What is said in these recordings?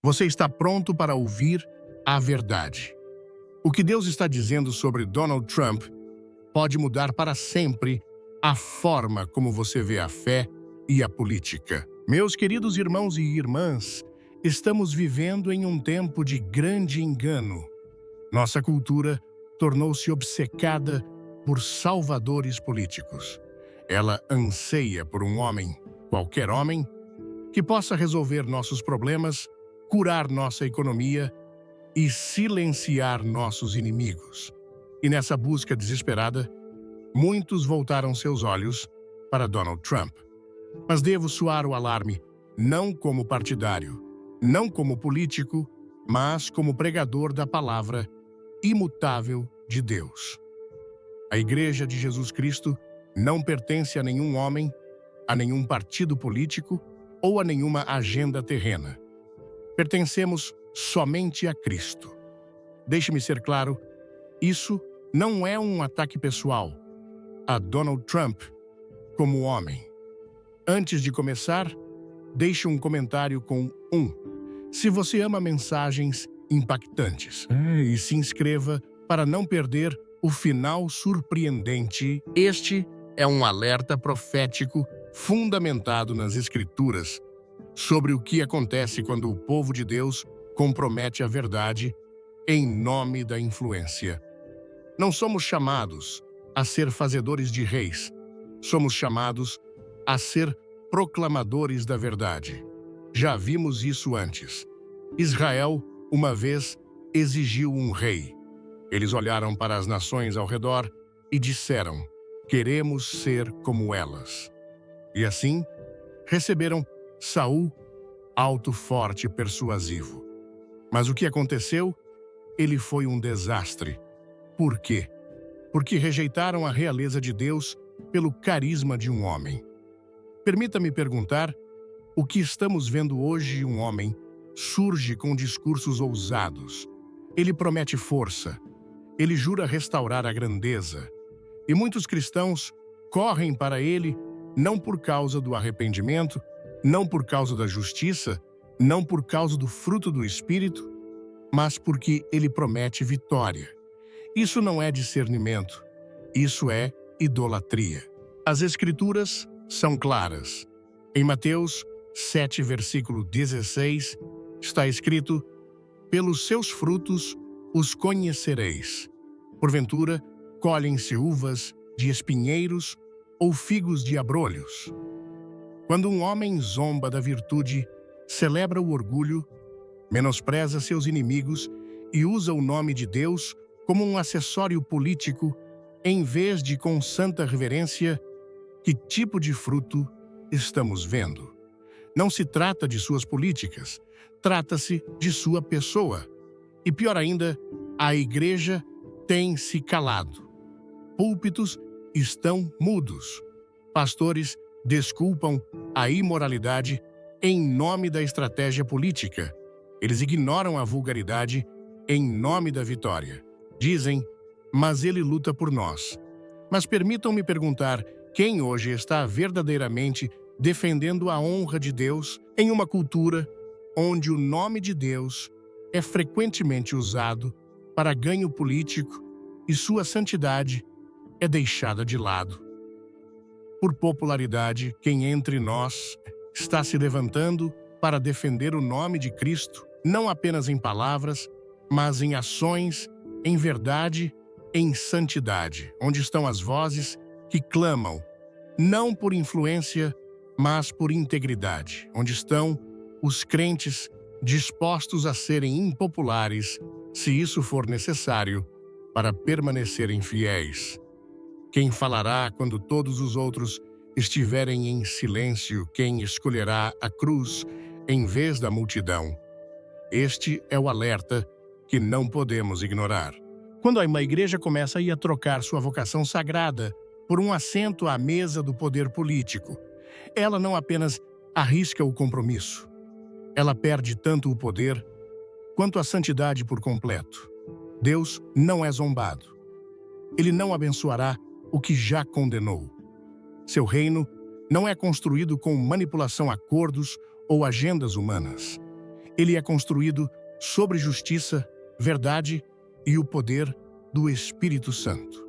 Você está pronto para ouvir a verdade. O que Deus está dizendo sobre Donald Trump pode mudar para sempre a forma como você vê a fé e a política. Meus queridos irmãos e irmãs, estamos vivendo em um tempo de grande engano. Nossa cultura tornou-se obcecada por salvadores políticos. Ela anseia por um homem, qualquer homem, que possa resolver nossos problemas, curar nossa economia e silenciar nossos inimigos. E nessa busca desesperada, muitos voltaram seus olhos para Donald Trump. Mas devo soar o alarme, não como partidário, não como político, mas como pregador da palavra imutável de Deus. A Igreja de Jesus Cristo não pertence a nenhum homem, a nenhum partido político ou a nenhuma agenda terrena. Pertencemos somente a Cristo. Deixe-me ser claro, isso não é um ataque pessoal a Donald Trump como homem. Antes de começar, deixe um comentário com se você ama mensagens impactantes, e se inscreva para não perder o final surpreendente. Este é um alerta profético fundamentado nas Escrituras sobre o que acontece quando o povo de Deus compromete a verdade em nome da influência. Não somos chamados a ser fazedores de reis, somos chamados a ser proclamadores da verdade. Já vimos isso antes. Israel, uma vez, exigiu um rei. Eles olharam para as nações ao redor e disseram: queremos ser como elas. E assim, receberam Saul, alto, forte e persuasivo. Mas o que aconteceu? Ele foi um desastre. Por quê? Porque rejeitaram a realeza de Deus pelo carisma de um homem. Permita-me perguntar, o que estamos vendo hoje? Um homem surge com discursos ousados. Ele promete força. Ele jura restaurar a grandeza. E muitos cristãos correm para ele não por causa do arrependimento, não por causa da justiça, não por causa do fruto do Espírito, mas porque ele promete vitória. Isso não é discernimento, isso é idolatria. As Escrituras são claras. Em Mateus 7, versículo 16, está escrito: pelos seus frutos os conhecereis. Porventura, colhem-se uvas de espinheiros ou figos de abrolhos? Quando um homem zomba da virtude, celebra o orgulho, menospreza seus inimigos e usa o nome de Deus como um acessório político, em vez de com santa reverência, que tipo de fruto estamos vendo? Não se trata de suas políticas, trata-se de sua pessoa. E pior ainda, a igreja tem se calado. Púlpitos estão mudos. Pastores desculpam a imoralidade em nome da estratégia política. Eles ignoram a vulgaridade em nome da vitória. Dizem, mas ele luta por nós. Mas permitam-me perguntar, quem hoje está verdadeiramente defendendo a honra de Deus em uma cultura onde o nome de Deus é frequentemente usado para ganho político e sua santidade é deixada de lado? Por popularidade, quem entre nós está se levantando para defender o nome de Cristo, não apenas em palavras, mas em ações, em verdade, em santidade, onde estão as vozes que clamam, não por influência, mas por integridade, onde estão os crentes dispostos a serem impopulares, se isso for necessário, para permanecerem fiéis. Quem falará quando todos os outros estiverem em silêncio? Quem escolherá a cruz em vez da multidão? Este é o alerta que não podemos ignorar. Quando uma igreja começa a trocar sua vocação sagrada por um assento à mesa do poder político, ela não apenas arrisca o compromisso, ela perde tanto o poder quanto a santidade por completo. Deus não é zombado. Ele não abençoará o que já condenou. Seu reino não é construído com manipulação, acordos ou agendas humanas. Ele é construído sobre justiça, verdade e o poder do Espírito Santo.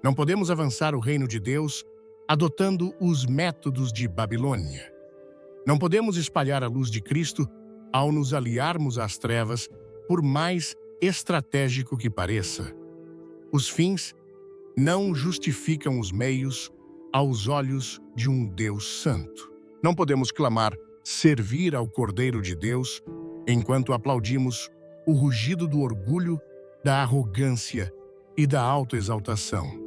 Não podemos avançar o reino de Deus adotando os métodos de Babilônia. Não podemos espalhar a luz de Cristo ao nos aliarmos às trevas, por mais estratégico que pareça. Os fins não justificam os meios aos olhos de um Deus santo. Não podemos clamar servir ao Cordeiro de Deus enquanto aplaudimos o rugido do orgulho, da arrogância e da autoexaltação.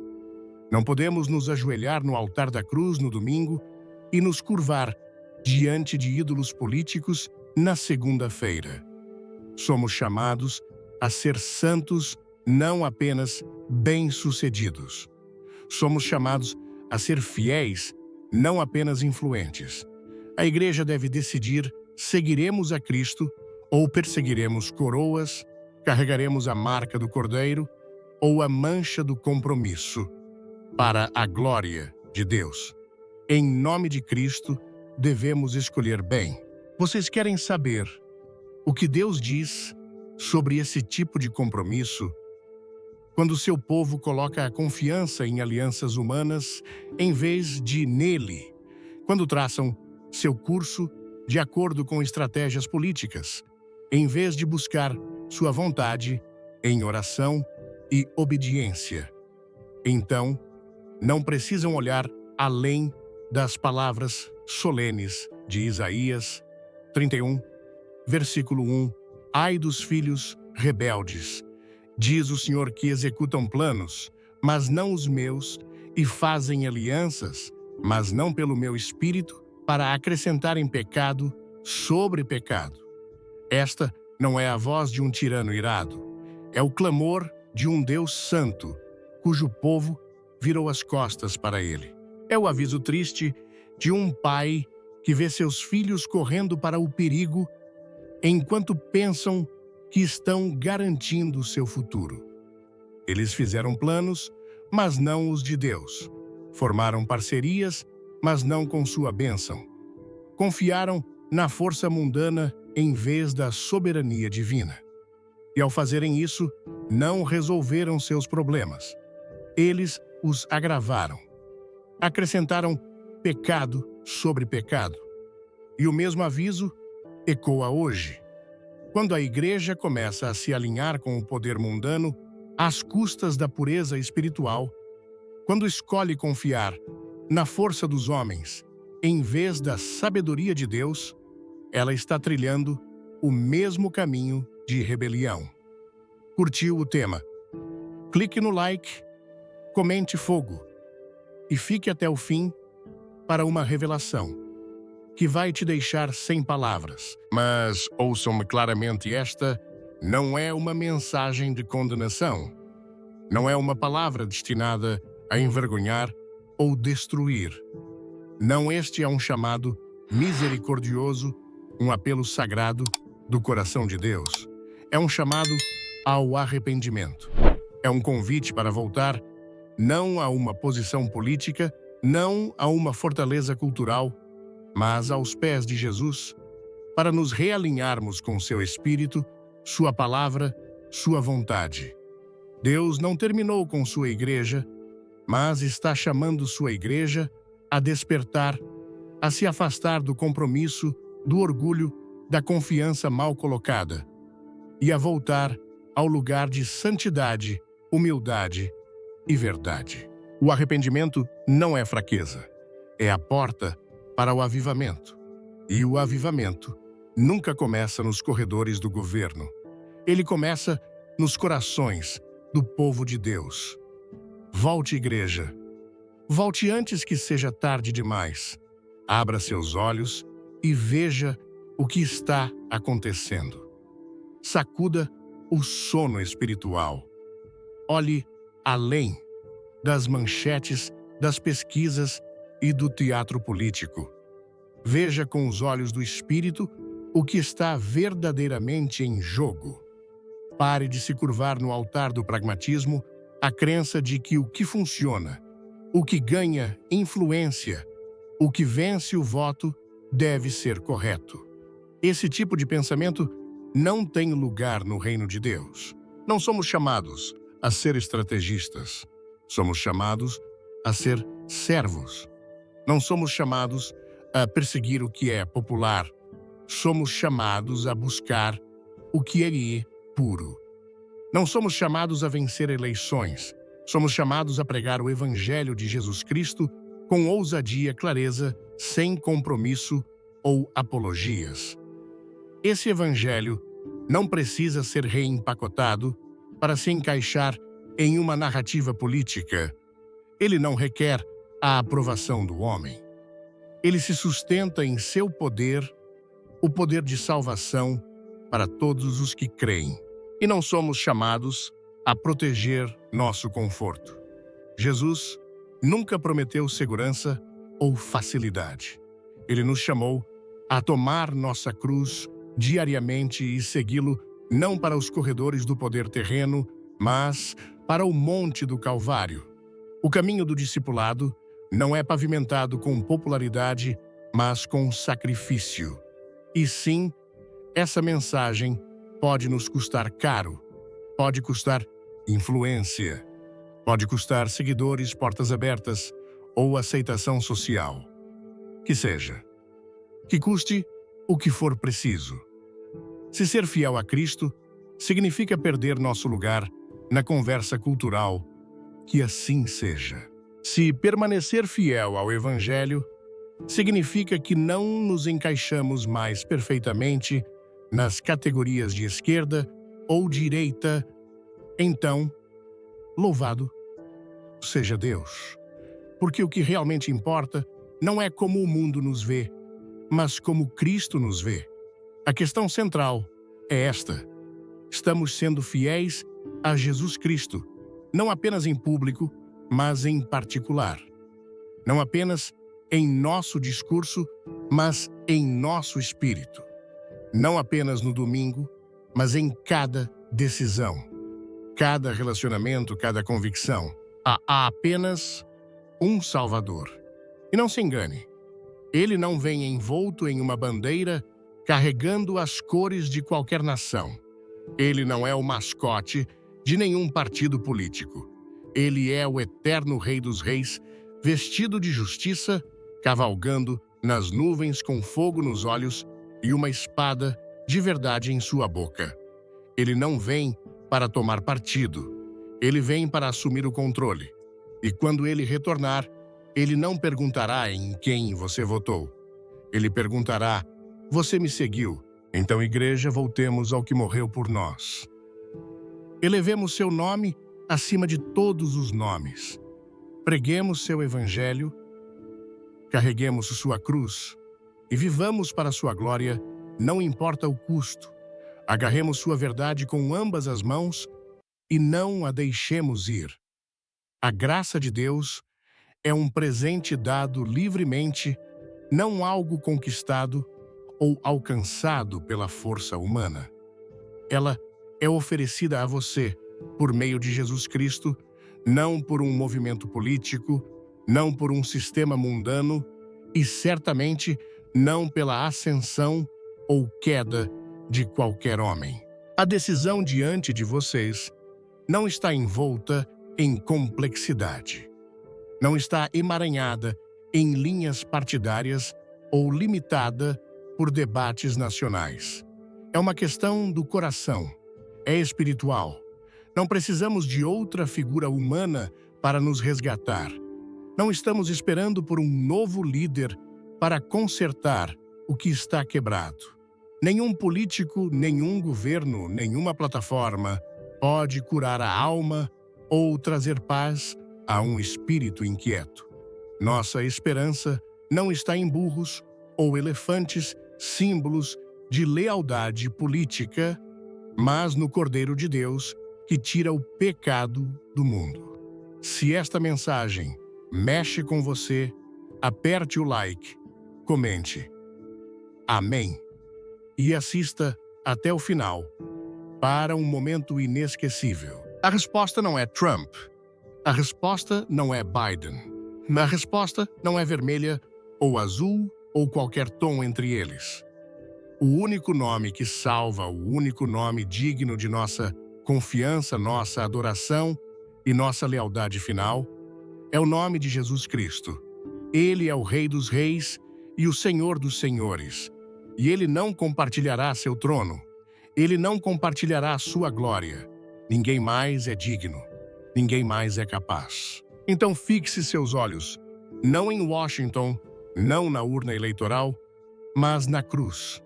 Não podemos nos ajoelhar no altar da cruz no domingo e nos curvar diante de ídolos políticos na segunda-feira. Somos chamados a ser santos, não apenas bem-sucedidos. Somos chamados a ser fiéis, não apenas influentes. A igreja deve decidir: seguiremos a Cristo ou perseguiremos coroas, carregaremos a marca do Cordeiro ou a mancha do compromisso, para a glória de Deus. Em nome de Cristo, devemos escolher bem. Vocês querem saber o que Deus diz sobre esse tipo de compromisso? Quando seu povo coloca a confiança em alianças humanas em vez de nele, quando traçam seu curso de acordo com estratégias políticas, em vez de buscar sua vontade em oração e obediência. Então, não precisam olhar além das palavras solenes de Isaías 31, versículo 1. Ai dos filhos rebeldes, diz o Senhor, que executam planos, mas não os meus, e fazem alianças, mas não pelo meu espírito, para acrescentarem pecado sobre pecado. Esta não é a voz de um tirano irado, é o clamor de um Deus santo, cujo povo virou as costas para ele. É o aviso triste de um pai que vê seus filhos correndo para o perigo enquanto pensam que estão garantindo seu futuro. Eles fizeram planos, mas não os de Deus. Formaram parcerias, mas não com sua bênção. Confiaram na força mundana em vez da soberania divina. E ao fazerem isso, não resolveram seus problemas. Eles os agravaram. Acrescentaram pecado sobre pecado. E o mesmo aviso ecoa hoje. Quando a igreja começa a se alinhar com o poder mundano às custas da pureza espiritual, quando escolhe confiar na força dos homens em vez da sabedoria de Deus, ela está trilhando o mesmo caminho de rebelião. Curtiu o tema? Clique no like, comente fogo e fique até o fim para uma revelação que vai te deixar sem palavras. Mas ouçam-me claramente, esta não é uma mensagem de condenação. Não é uma palavra destinada a envergonhar ou destruir. Não, este é um chamado misericordioso, um apelo sagrado do coração de Deus. É um chamado ao arrependimento. É um convite para voltar não a uma posição política, não a uma fortaleza cultural, mas aos pés de Jesus, para nos realinharmos com seu Espírito, sua palavra, sua vontade. Deus não terminou com sua igreja, mas está chamando sua igreja a despertar, a se afastar do compromisso, do orgulho, da confiança mal colocada, e a voltar ao lugar de santidade, humildade e verdade. O arrependimento não é fraqueza, é a porta para o avivamento. E o avivamento nunca começa nos corredores do governo. Ele começa nos corações do povo de Deus. Volte, igreja. Volte antes que seja tarde demais. Abra seus olhos e veja o que está acontecendo. Sacuda o sono espiritual. Olhe além das manchetes, das pesquisas e do teatro político. Veja com os olhos do Espírito o que está verdadeiramente em jogo. Pare de se curvar no altar do pragmatismo, a crença de que o que funciona, o que ganha influência, o que vence o voto, deve ser correto. Esse tipo de pensamento não tem lugar no reino de Deus. Não somos chamados a ser estrategistas. Somos chamados a ser servos. Não somos chamados a perseguir o que é popular. Somos chamados a buscar o que é puro. Não somos chamados a vencer eleições. Somos chamados a pregar o Evangelho de Jesus Cristo com ousadia e clareza, sem compromisso ou apologias. Esse Evangelho não precisa ser reempacotado para se encaixar em uma narrativa política. Ele não requer a aprovação do homem. Ele se sustenta em seu poder, o poder de salvação para todos os que creem. E não somos chamados a proteger nosso conforto. Jesus nunca prometeu segurança ou facilidade. Ele nos chamou a tomar nossa cruz diariamente e segui-lo não para os corredores do poder terreno, mas para o monte do Calvário. O caminho do discipulado não é pavimentado com popularidade, mas com sacrifício. E sim, essa mensagem pode nos custar caro, pode custar influência, pode custar seguidores, portas abertas ou aceitação social. Que seja. Que custe o que for preciso. Se ser fiel a Cristo significa perder nosso lugar na conversa cultural, que assim seja. Se permanecer fiel ao Evangelho significa que não nos encaixamos mais perfeitamente nas categorias de esquerda ou direita, então, louvado seja Deus. Porque o que realmente importa não é como o mundo nos vê, mas como Cristo nos vê. A questão central é esta: estamos sendo fiéis a Jesus Cristo, não apenas em público, mas em particular. Não apenas em nosso discurso, mas em nosso espírito. Não apenas no domingo, mas em cada decisão, cada relacionamento, cada convicção. Há apenas um Salvador. E não se engane, ele não vem envolto em uma bandeira carregando as cores de qualquer nação. Ele não é o mascote de nenhum partido político. Ele é o eterno Rei dos Reis, vestido de justiça, cavalgando nas nuvens com fogo nos olhos e uma espada de verdade em sua boca. Ele não vem para tomar partido. Ele vem para assumir o controle. E quando ele retornar, ele não perguntará em quem você votou. Ele perguntará: você me seguiu? Então, igreja, voltemos ao que morreu por nós. Elevemos seu nome acima de todos os nomes. Preguemos seu evangelho, carreguemos sua cruz e vivamos para sua glória, não importa o custo. Agarremos sua verdade com ambas as mãos e não a deixemos ir. A graça de Deus é um presente dado livremente, não algo conquistado ou alcançado pela força humana. Ela é oferecida a você por meio de Jesus Cristo, não por um movimento político, não por um sistema mundano e certamente não pela ascensão ou queda de qualquer homem. A decisão diante de vocês não está envolta em complexidade. Não está emaranhada em linhas partidárias ou limitada por debates nacionais. É uma questão do coração. É espiritual. Não precisamos de outra figura humana para nos resgatar. Não estamos esperando por um novo líder para consertar o que está quebrado. Nenhum político, nenhum governo, nenhuma plataforma pode curar a alma ou trazer paz a um espírito inquieto. Nossa esperança não está em burros ou elefantes, símbolos de lealdade política, mas no Cordeiro de Deus que tira o pecado do mundo. Se esta mensagem mexe com você, aperte o like, comente. Amém. E assista até o final para um momento inesquecível. A resposta não é Trump. A resposta não é Biden. A resposta não é vermelha ou azul ou qualquer tom entre eles. O único nome que salva, o único nome digno de nossa confiança, nossa adoração e nossa lealdade final, é o nome de Jesus Cristo. Ele é o Rei dos Reis e o Senhor dos Senhores. E ele não compartilhará seu trono. Ele não compartilhará a sua glória. Ninguém mais é digno. Ninguém mais é capaz. Então fixe seus olhos, não em Washington, não na urna eleitoral, mas na cruz.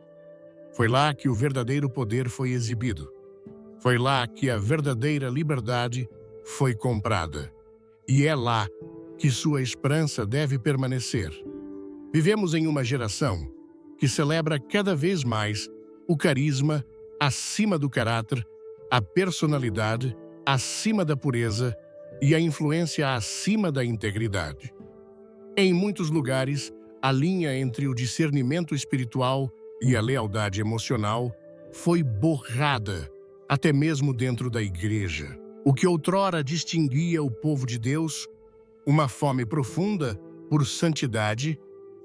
Foi lá que o verdadeiro poder foi exibido. Foi lá que a verdadeira liberdade foi comprada. E é lá que sua esperança deve permanecer. Vivemos em uma geração que celebra cada vez mais o carisma acima do caráter, a personalidade acima da pureza e a influência acima da integridade. Em muitos lugares, a linha entre o discernimento espiritual e a lealdade emocional foi borrada, até mesmo dentro da igreja. O que outrora distinguia o povo de Deus, uma fome profunda por santidade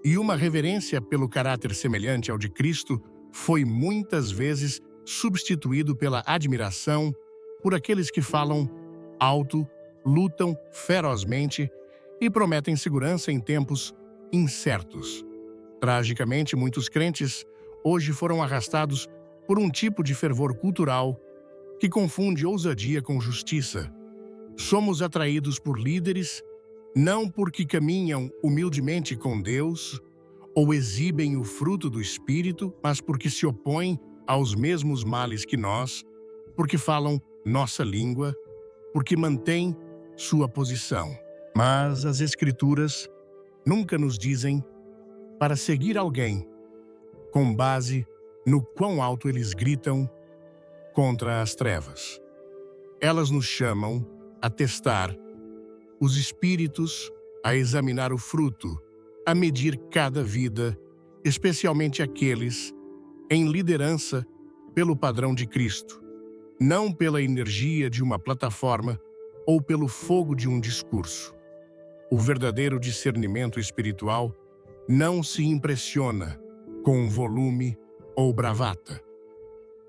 e uma reverência pelo caráter semelhante ao de Cristo, foi muitas vezes substituído pela admiração por aqueles que falam alto, lutam ferozmente e prometem segurança em tempos incertos. Tragicamente, muitos crentes hoje foram arrastados por um tipo de fervor cultural que confunde ousadia com justiça. Somos atraídos por líderes não porque caminham humildemente com Deus ou exibem o fruto do Espírito, mas porque se opõem aos mesmos males que nós, porque falam nossa língua, porque mantêm sua posição. Mas as Escrituras nunca nos dizem para seguir alguém com base no quão alto eles gritam contra as trevas. Elas nos chamam a testar os espíritos, a examinar o fruto, a medir cada vida, especialmente aqueles em liderança pelo padrão de Cristo, não pela energia de uma plataforma ou pelo fogo de um discurso. O verdadeiro discernimento espiritual não se impressiona com volume ou bravata.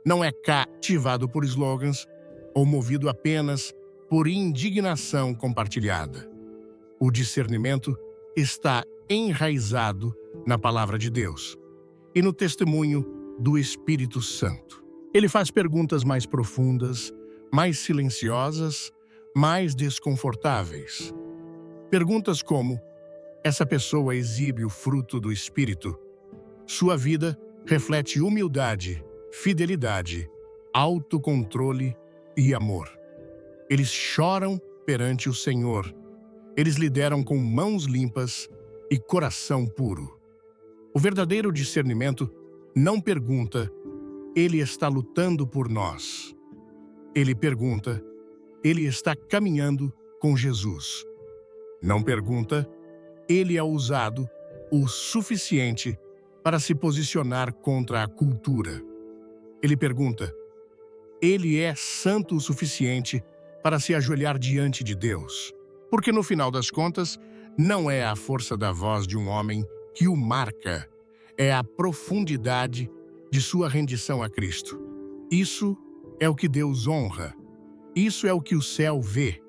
Não é cativado por slogans ou movido apenas por indignação compartilhada. O discernimento está enraizado na palavra de Deus e no testemunho do Espírito Santo. Ele faz perguntas mais profundas, mais silenciosas, mais desconfortáveis. Perguntas como: essa pessoa exibe o fruto do Espírito? Sua vida reflete humildade, fidelidade, autocontrole e amor. Eles choram perante o Senhor. Eles lideram com mãos limpas e coração puro. O verdadeiro discernimento não pergunta: ele está lutando por nós. Ele pergunta: ele está caminhando com Jesus. Não pergunta: ele é ousado o suficiente para se posicionar contra a cultura. Ele pergunta: ele é santo o suficiente para se ajoelhar diante de Deus? Porque no final das contas, não é a força da voz de um homem que o marca, é a profundidade de sua rendição a Cristo. Isso é o que Deus honra. Isso é o que o céu vê.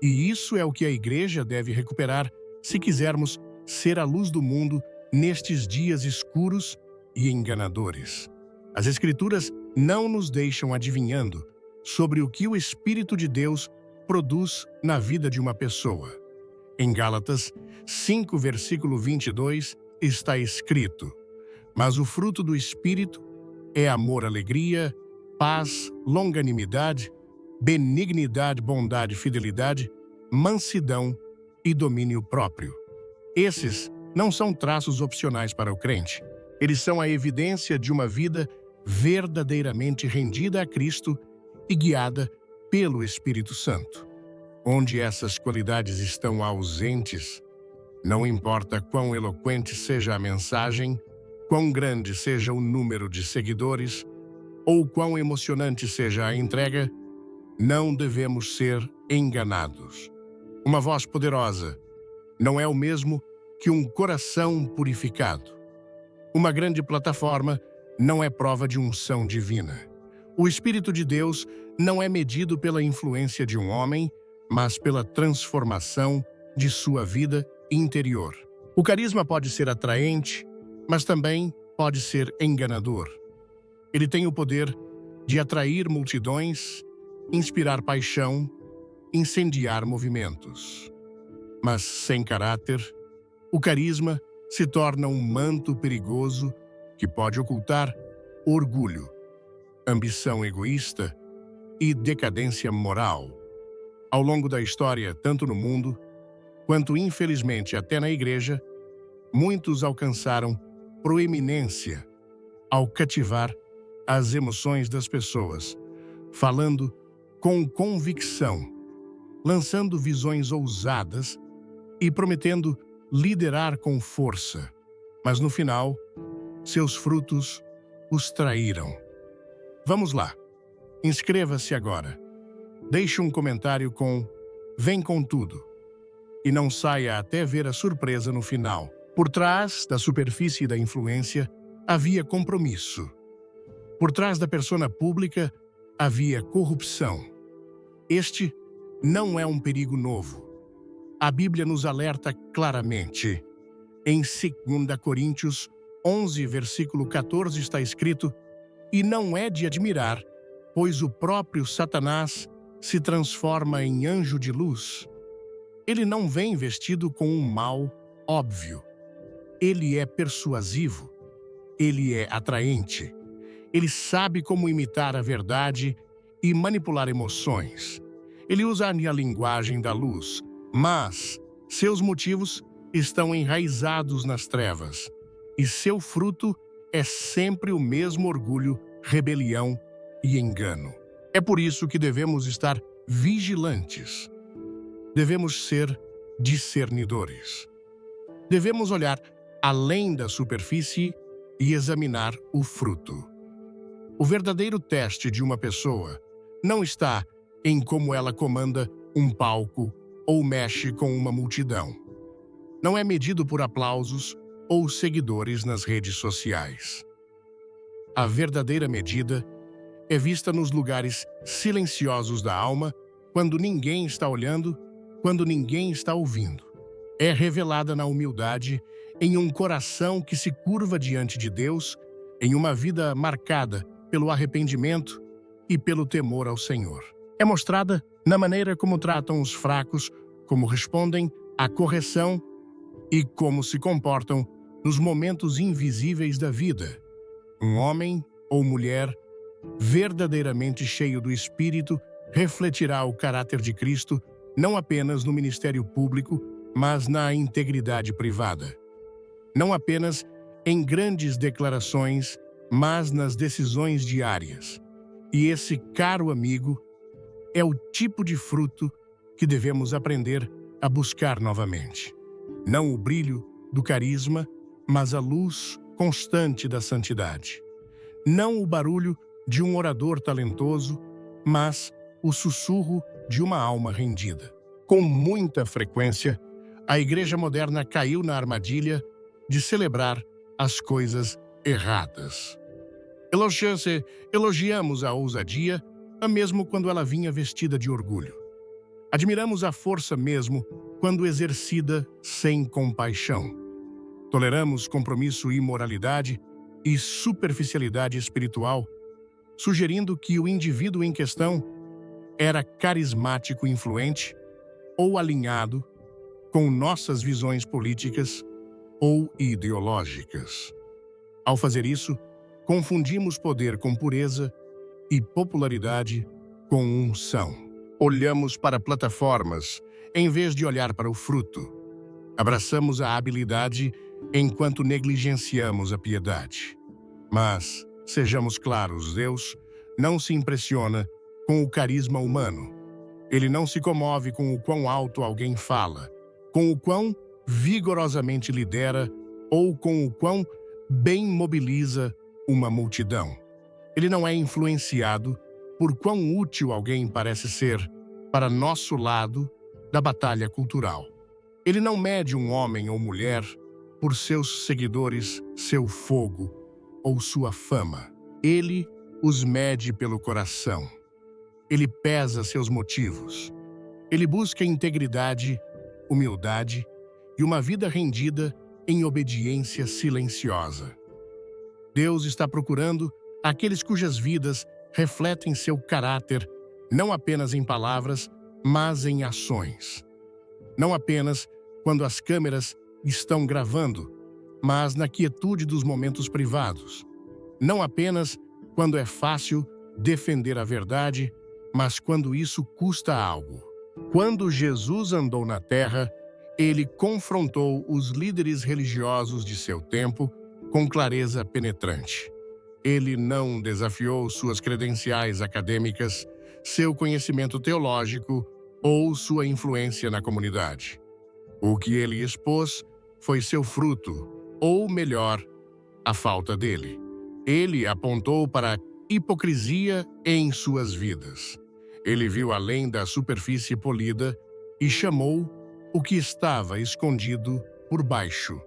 E isso é o que a igreja deve recuperar se quisermos ser a luz do mundo nestes dias escuros e enganadores. As Escrituras não nos deixam adivinhando sobre o que o Espírito de Deus produz na vida de uma pessoa. Em Gálatas 5, versículo 22, está escrito: mas o fruto do Espírito é amor, alegria, paz, longanimidade, benignidade, bondade, fidelidade, mansidão e domínio próprio. Esses não são traços opcionais para o crente. Eles são a evidência de uma vida verdadeiramente rendida a Cristo e guiada pelo Espírito Santo. Onde essas qualidades estão ausentes, não importa quão eloquente seja a mensagem, quão grande seja o número de seguidores ou quão emocionante seja a entrega, não devemos ser enganados. Uma voz poderosa não é o mesmo que um coração purificado. Uma grande plataforma não é prova de unção divina. O Espírito de Deus não é medido pela influência de um homem, mas pela transformação de sua vida interior. O carisma pode ser atraente, mas também pode ser enganador. Ele tem o poder de atrair multidões, inspirar paixão, incendiar movimentos. Mas sem caráter, o carisma se torna um manto perigoso que pode ocultar orgulho, ambição egoísta e decadência moral. Ao longo da história, tanto no mundo, quanto infelizmente até na igreja, muitos alcançaram proeminência ao cativar as emoções das pessoas, falando com convicção, lançando visões ousadas e prometendo liderar com força. Mas no final, seus frutos os traíram. Vamos lá. Inscreva-se agora. Deixe um comentário com "Vem com tudo" e não saia até ver a surpresa no final. Por trás da superfície da influência havia compromisso. Por trás da persona pública havia corrupção. Este não é um perigo novo. A Bíblia nos alerta claramente. Em 2 Coríntios 11, versículo 14 está escrito: "E não é de admirar, pois o próprio Satanás se transforma em anjo de luz. Ele não vem vestido com um mal óbvio. Ele é persuasivo. Ele é atraente. Ele sabe como imitar a verdade e manipular emoções. Ele usa a linguagem da luz, mas seus motivos estão enraizados nas trevas, e seu fruto é sempre o mesmo orgulho, rebelião e engano. É por isso que devemos estar vigilantes. Devemos ser discernidores. Devemos olhar além da superfície e examinar o fruto. O verdadeiro teste de uma pessoa não está em como ela comanda um palco ou mexe com uma multidão. Não é medido por aplausos ou seguidores nas redes sociais. A verdadeira medida é vista nos lugares silenciosos da alma, quando ninguém está olhando, quando ninguém está ouvindo. É revelada na humildade, em um coração que se curva diante de Deus, em uma vida marcada pelo arrependimento e pelo temor ao Senhor. É mostrada na maneira como tratam os fracos, como respondem à correção e como se comportam nos momentos invisíveis da vida. Um homem ou mulher verdadeiramente cheio do Espírito refletirá o caráter de Cristo não apenas no ministério público, mas na integridade privada. Não apenas em grandes declarações, mas nas decisões diárias. E esse caro amigo é o tipo de fruto que devemos aprender a buscar novamente. Não o brilho do carisma, mas a luz constante da santidade. Não o barulho de um orador talentoso, mas o sussurro de uma alma rendida. Com muita frequência, a igreja moderna caiu na armadilha de celebrar as coisas erradas. Elogiamos a ousadia, mesmo quando ela vinha vestida de orgulho. Admiramos a força mesmo quando exercida sem compaixão. Toleramos compromisso e imoralidade e superficialidade espiritual, sugerindo que o indivíduo em questão era carismático e influente ou alinhado com nossas visões políticas ou ideológicas. Ao fazer isso, confundimos poder com pureza e popularidade com unção. Olhamos para plataformas em vez de olhar para o fruto. Abraçamos a habilidade enquanto negligenciamos a piedade. Mas, sejamos claros, Deus não se impressiona com o carisma humano. Ele não se comove com o quão alto alguém fala, com o quão vigorosamente lidera ou com o quão bem mobiliza uma multidão. Ele não é influenciado por quão útil alguém parece ser para nosso lado da batalha cultural. Ele não mede um homem ou mulher por seus seguidores, seu fogo ou sua fama. Ele os mede pelo coração. Ele pesa seus motivos. Ele busca integridade, humildade e uma vida rendida em obediência silenciosa. Deus está procurando aqueles cujas vidas refletem seu caráter, não apenas em palavras, mas em ações. Não apenas quando as câmeras estão gravando, mas na quietude dos momentos privados. Não apenas quando é fácil defender a verdade, mas quando isso custa algo. Quando Jesus andou na terra, ele confrontou os líderes religiosos de seu tempo com clareza penetrante. Ele não desafiou suas credenciais acadêmicas, seu conhecimento teológico ou sua influência na comunidade. O que ele expôs foi seu fruto, ou melhor, a falta dele. Ele apontou para a hipocrisia em suas vidas. Ele viu além da superfície polida e chamou o que estava escondido por baixo.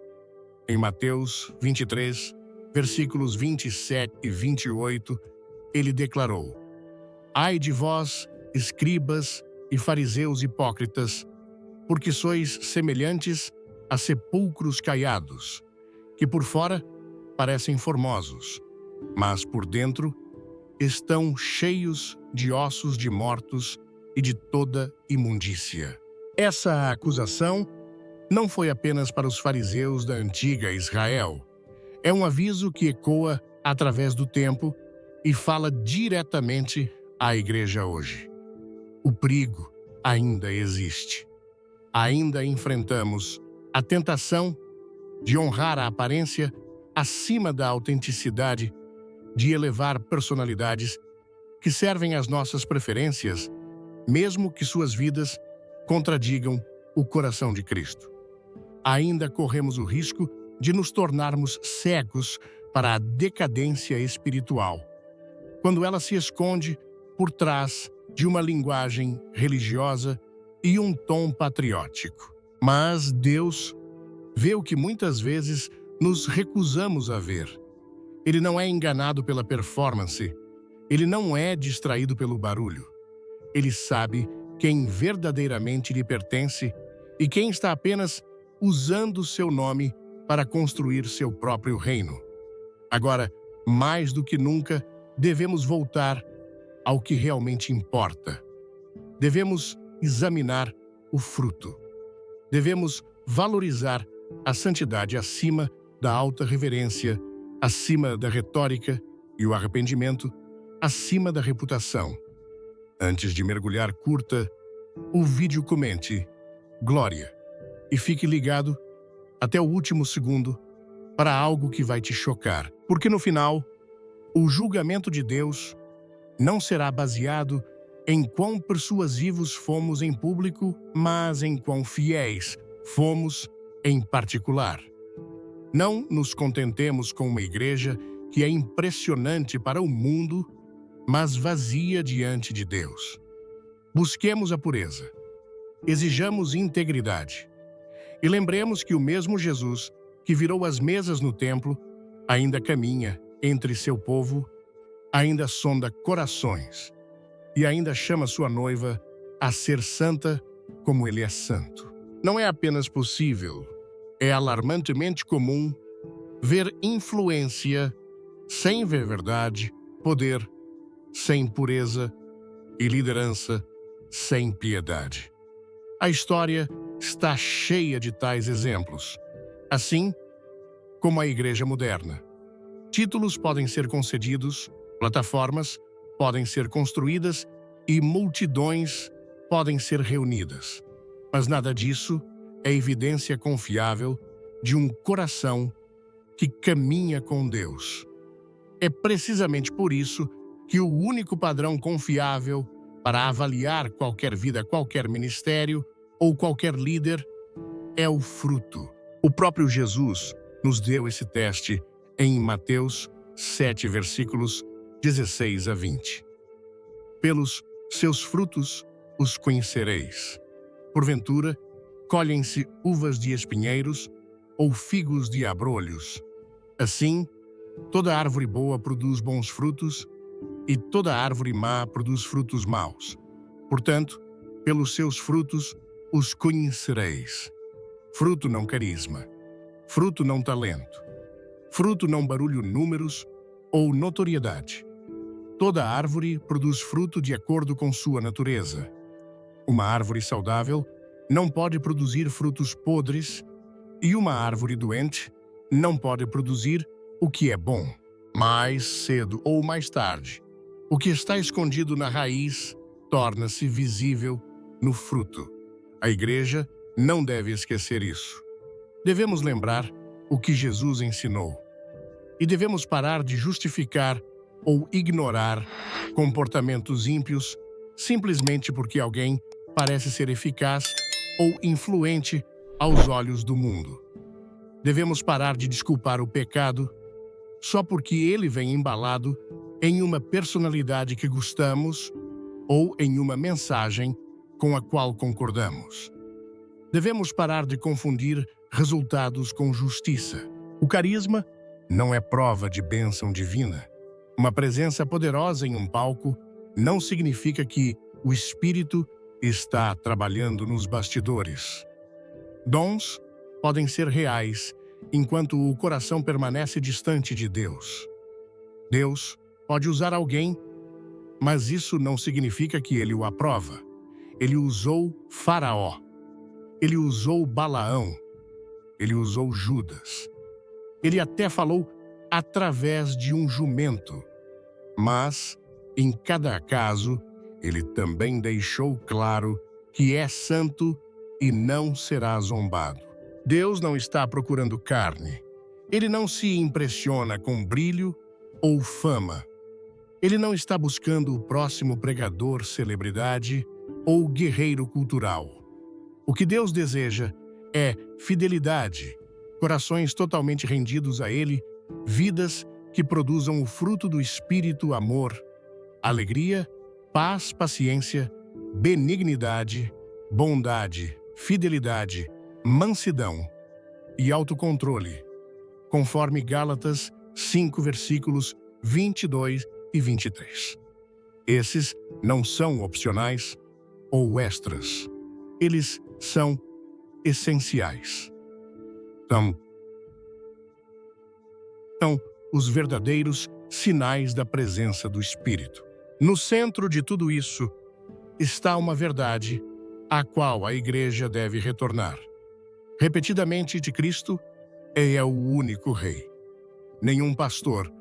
Em Mateus 23, versículos 27 e 28, ele declarou: Ai de vós, escribas e fariseus hipócritas, porque sois semelhantes a sepulcros caiados, que por fora parecem formosos, mas por dentro estão cheios de ossos de mortos e de toda imundícia. Essa acusação não foi apenas para os fariseus da antiga Israel. É um aviso que ecoa através do tempo e fala diretamente à igreja hoje. O perigo ainda existe. Ainda enfrentamos a tentação de honrar a aparência acima da autenticidade, de elevar personalidades que servem às nossas preferências, mesmo que suas vidas contradigam o coração de Cristo. Ainda corremos o risco de nos tornarmos cegos para a decadência espiritual, quando ela se esconde por trás de uma linguagem religiosa e um tom patriótico. Mas Deus vê o que muitas vezes nos recusamos a ver. Ele não é enganado pela performance. Ele não é distraído pelo barulho. Ele sabe quem verdadeiramente lhe pertence e quem está apenas usando seu nome para construir seu próprio reino. Agora, mais do que nunca, devemos voltar ao que realmente importa. Devemos examinar o fruto. Devemos valorizar a santidade acima da alta reverência, acima da retórica e o arrependimento, acima da reputação. Antes de mergulhar, curta o vídeo, comente glória e fique ligado até o último segundo para algo que vai te chocar, porque no final, o julgamento de Deus não será baseado em quão persuasivos fomos em público, mas em quão fiéis fomos em particular. Não nos contentemos com uma igreja que é impressionante para o mundo, mas vazia diante de Deus. Busquemos a pureza. Exijamos integridade. E lembremos que o mesmo Jesus que virou as mesas no templo ainda caminha entre seu povo, ainda sonda corações e ainda chama sua noiva a ser santa como ele é santo. Não é apenas possível, é alarmantemente comum ver influência sem ver verdade, poder sem pureza e liderança sem piedade. A história está cheia de tais exemplos, assim como a igreja moderna. Títulos podem ser concedidos, plataformas podem ser construídas e multidões podem ser reunidas. Mas nada disso é evidência confiável de um coração que caminha com Deus. É precisamente por isso que o único padrão confiável para avaliar qualquer vida, qualquer ministério ou qualquer líder é o fruto. O próprio Jesus nos deu esse teste em Mateus 7, versículos 16 a 20. Pelos seus frutos os conhecereis. Porventura, colhem-se uvas de espinheiros ou figos de abrolhos. Assim, Toda árvore boa produz bons frutos, e toda árvore má produz frutos maus. Portanto, pelos seus frutos os conhecereis. Fruto não carisma, fruto não talento, fruto não barulho números ou notoriedade. Toda árvore produz fruto de acordo com sua natureza. Uma árvore saudável não pode produzir frutos podres, e uma árvore doente não pode produzir o que é bom. Mais cedo ou mais tarde, o que está escondido na raiz torna-se visível no fruto. A igreja não deve esquecer isso. Devemos lembrar o que Jesus ensinou. E devemos parar de justificar ou ignorar comportamentos ímpios simplesmente porque alguém parece ser eficaz ou influente aos olhos do mundo. Devemos parar de desculpar o pecado só porque ele vem embalado em uma personalidade que gostamos ou em uma mensagem com a qual concordamos. Devemos parar de confundir resultados com justiça. O carisma não é prova de bênção divina. Uma presença poderosa em um palco não significa que o Espírito está trabalhando nos bastidores. Dons podem ser reais enquanto o coração permanece distante de Deus. Deus pode usar alguém, mas isso não significa que ele o aprova. Ele usou Faraó. Ele usou Balaão. Ele usou Judas. Ele até falou através de um jumento. Mas, em cada caso, ele também deixou claro que é santo e não será zombado. Deus não está procurando carne. Ele não se impressiona com brilho ou fama. Ele não está buscando o próximo pregador celebridade ou guerreiro cultural. O que Deus deseja é fidelidade, corações totalmente rendidos a Ele, vidas que produzam o fruto do Espírito, amor, alegria, paz, paciência, benignidade, bondade, fidelidade, mansidão e autocontrole, conforme Gálatas 5, versículos 22 e 23. Esses não são opcionais ou extras. Eles são essenciais. São os verdadeiros sinais da presença do Espírito. No centro de tudo isso está uma verdade à qual a igreja deve retornar. Repetidamente de Cristo é o único Rei. Nenhum pastor,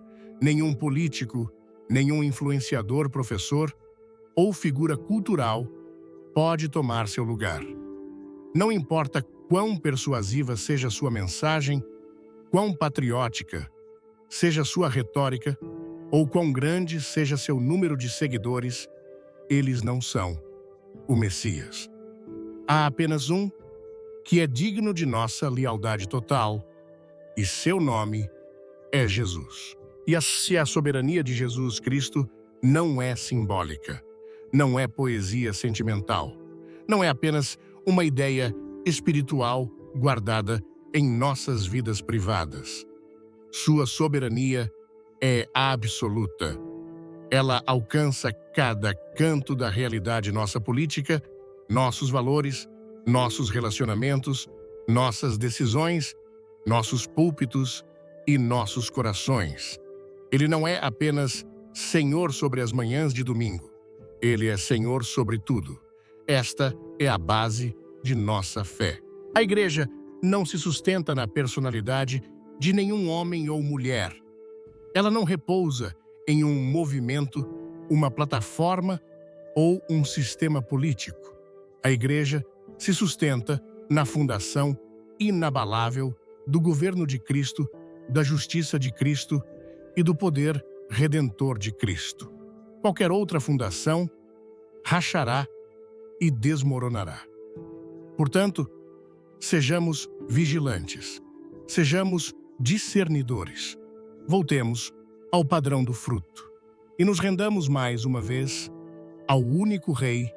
nenhum político, nenhum influenciador, professor ou figura cultural pode tomar seu lugar. Não importa quão persuasiva seja sua mensagem, quão patriótica seja sua retórica, ou quão grande seja seu número de seguidores, eles não são o Messias. Há apenas um que é digno de nossa lealdade total, e seu nome é Jesus. E se a soberania de Jesus Cristo não é simbólica, não é poesia sentimental, não é apenas uma ideia espiritual guardada em nossas vidas privadas. Sua soberania é absoluta. Ela alcança cada canto da realidade nossa política, nossos valores, nossos relacionamentos, nossas decisões, nossos púlpitos e nossos corações. Ele não é apenas Senhor sobre as manhãs de domingo. Ele é Senhor sobre tudo. Esta é a base de nossa fé. A igreja não se sustenta na personalidade de nenhum homem ou mulher. Ela não repousa em um movimento, uma plataforma ou um sistema político. A igreja se sustenta na fundação inabalável do governo de Cristo, da justiça de Cristo e do poder redentor de Cristo. Qualquer outra fundação rachará e desmoronará. Portanto, sejamos vigilantes, sejamos discernidores. Voltemos ao padrão do fruto e nos rendamos mais uma vez ao único Rei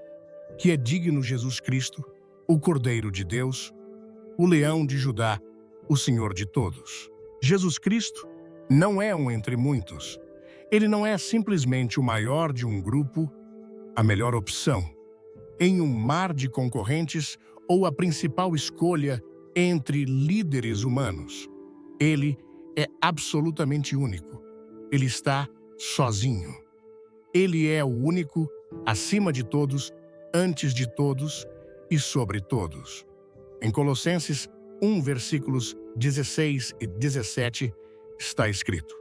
que é digno, Jesus Cristo, o Cordeiro de Deus, o Leão de Judá, o Senhor de todos. Jesus Cristo Não é um entre muitos. Ele não é simplesmente o maior de um grupo, a melhor opção, em um mar de concorrentes ou a principal escolha entre líderes humanos. Ele é absolutamente único. Ele está sozinho. Ele é o único, acima de todos, antes de todos e sobre todos. Em Colossenses 1, versículos 16 e 17, está escrito: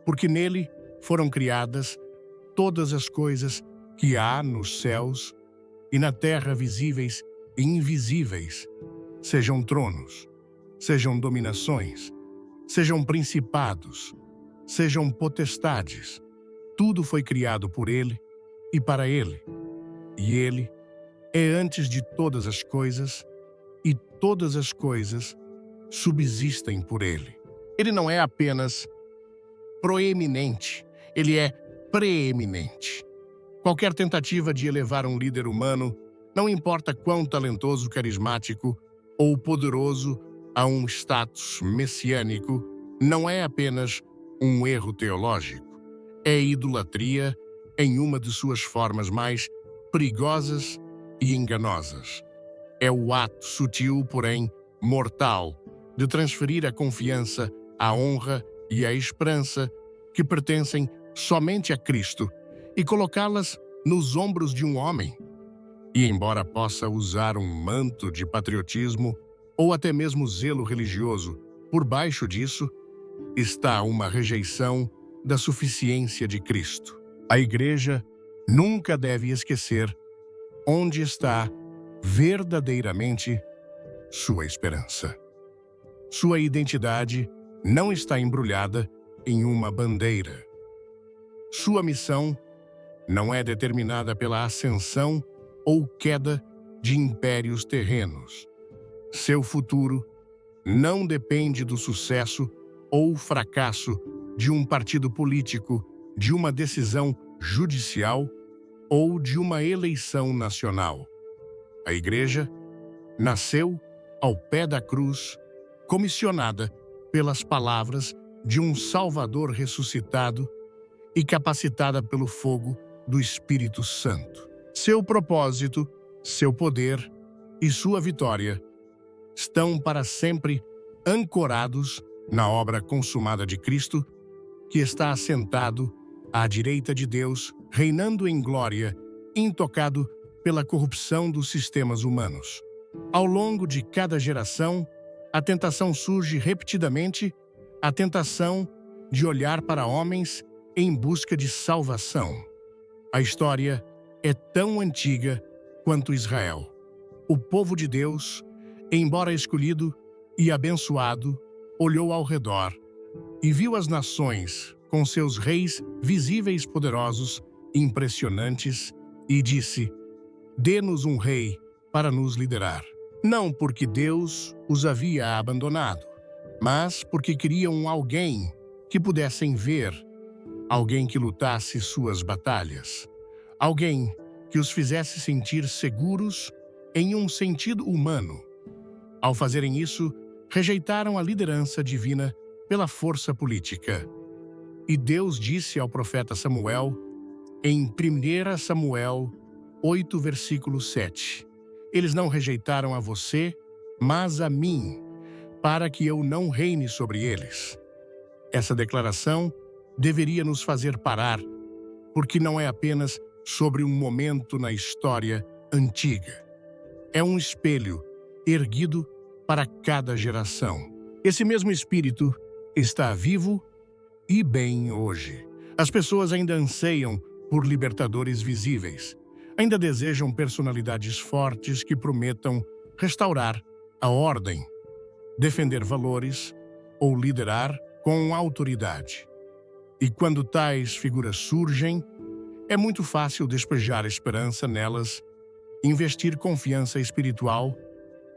porque nele foram criadas todas as coisas que há nos céus e na terra, visíveis e invisíveis, sejam tronos, sejam dominações, sejam principados, sejam potestades. Tudo foi criado por ele e para ele. E ele é antes de todas as coisas, e todas as coisas subsistem por ele. Ele não é apenas proeminente, ele é preeminente. Qualquer tentativa de elevar um líder humano, não importa quão talentoso, carismático ou poderoso, a um status messiânico, não é apenas um erro teológico. É idolatria em uma de suas formas mais perigosas e enganosas. É o ato sutil, porém mortal, de transferir a confiança, a honra e a esperança que pertencem somente a Cristo e colocá-las nos ombros de um homem. E embora possa usar um manto de patriotismo ou até mesmo zelo religioso, por baixo disso está uma rejeição da suficiência de Cristo. A Igreja nunca deve esquecer onde está verdadeiramente sua esperança. Sua identidade não está embrulhada em uma bandeira. Sua missão não é determinada pela ascensão ou queda de impérios terrenos. Seu futuro não depende do sucesso ou fracasso de um partido político, de uma decisão judicial ou de uma eleição nacional. A Igreja nasceu ao pé da cruz, comissionada pelas palavras de um Salvador ressuscitado e capacitada pelo fogo do Espírito Santo. Seu propósito, seu poder e sua vitória estão para sempre ancorados na obra consumada de Cristo, que está assentado à direita de Deus, reinando em glória, intocado pela corrupção dos sistemas humanos. Ao longo de cada geração, a tentação surge repetidamente, a tentação de olhar para homens em busca de salvação. A história é tão antiga quanto Israel. O povo de Deus, embora escolhido e abençoado, olhou ao redor e viu as nações com seus reis visíveis, poderosos, impressionantes, e disse: dê-nos um rei para nos liderar. Não porque Deus os havia abandonado, mas porque queriam alguém que pudessem ver, alguém que lutasse suas batalhas, alguém que os fizesse sentir seguros em um sentido humano. Ao fazerem isso, rejeitaram a liderança divina pela força política. E Deus disse ao profeta Samuel, em 1 Samuel 8, versículo 7, eles não rejeitaram a você, mas a mim, para que eu não reine sobre eles. Essa declaração deveria nos fazer parar, porque não é apenas sobre um momento na história antiga. É um espelho erguido para cada geração. Esse mesmo espírito está vivo e bem hoje. As pessoas ainda anseiam por libertadores visíveis. Ainda desejam personalidades fortes que prometam restaurar a ordem, defender valores ou liderar com autoridade. E quando tais figuras surgem, é muito fácil despejar esperança nelas, investir confiança espiritual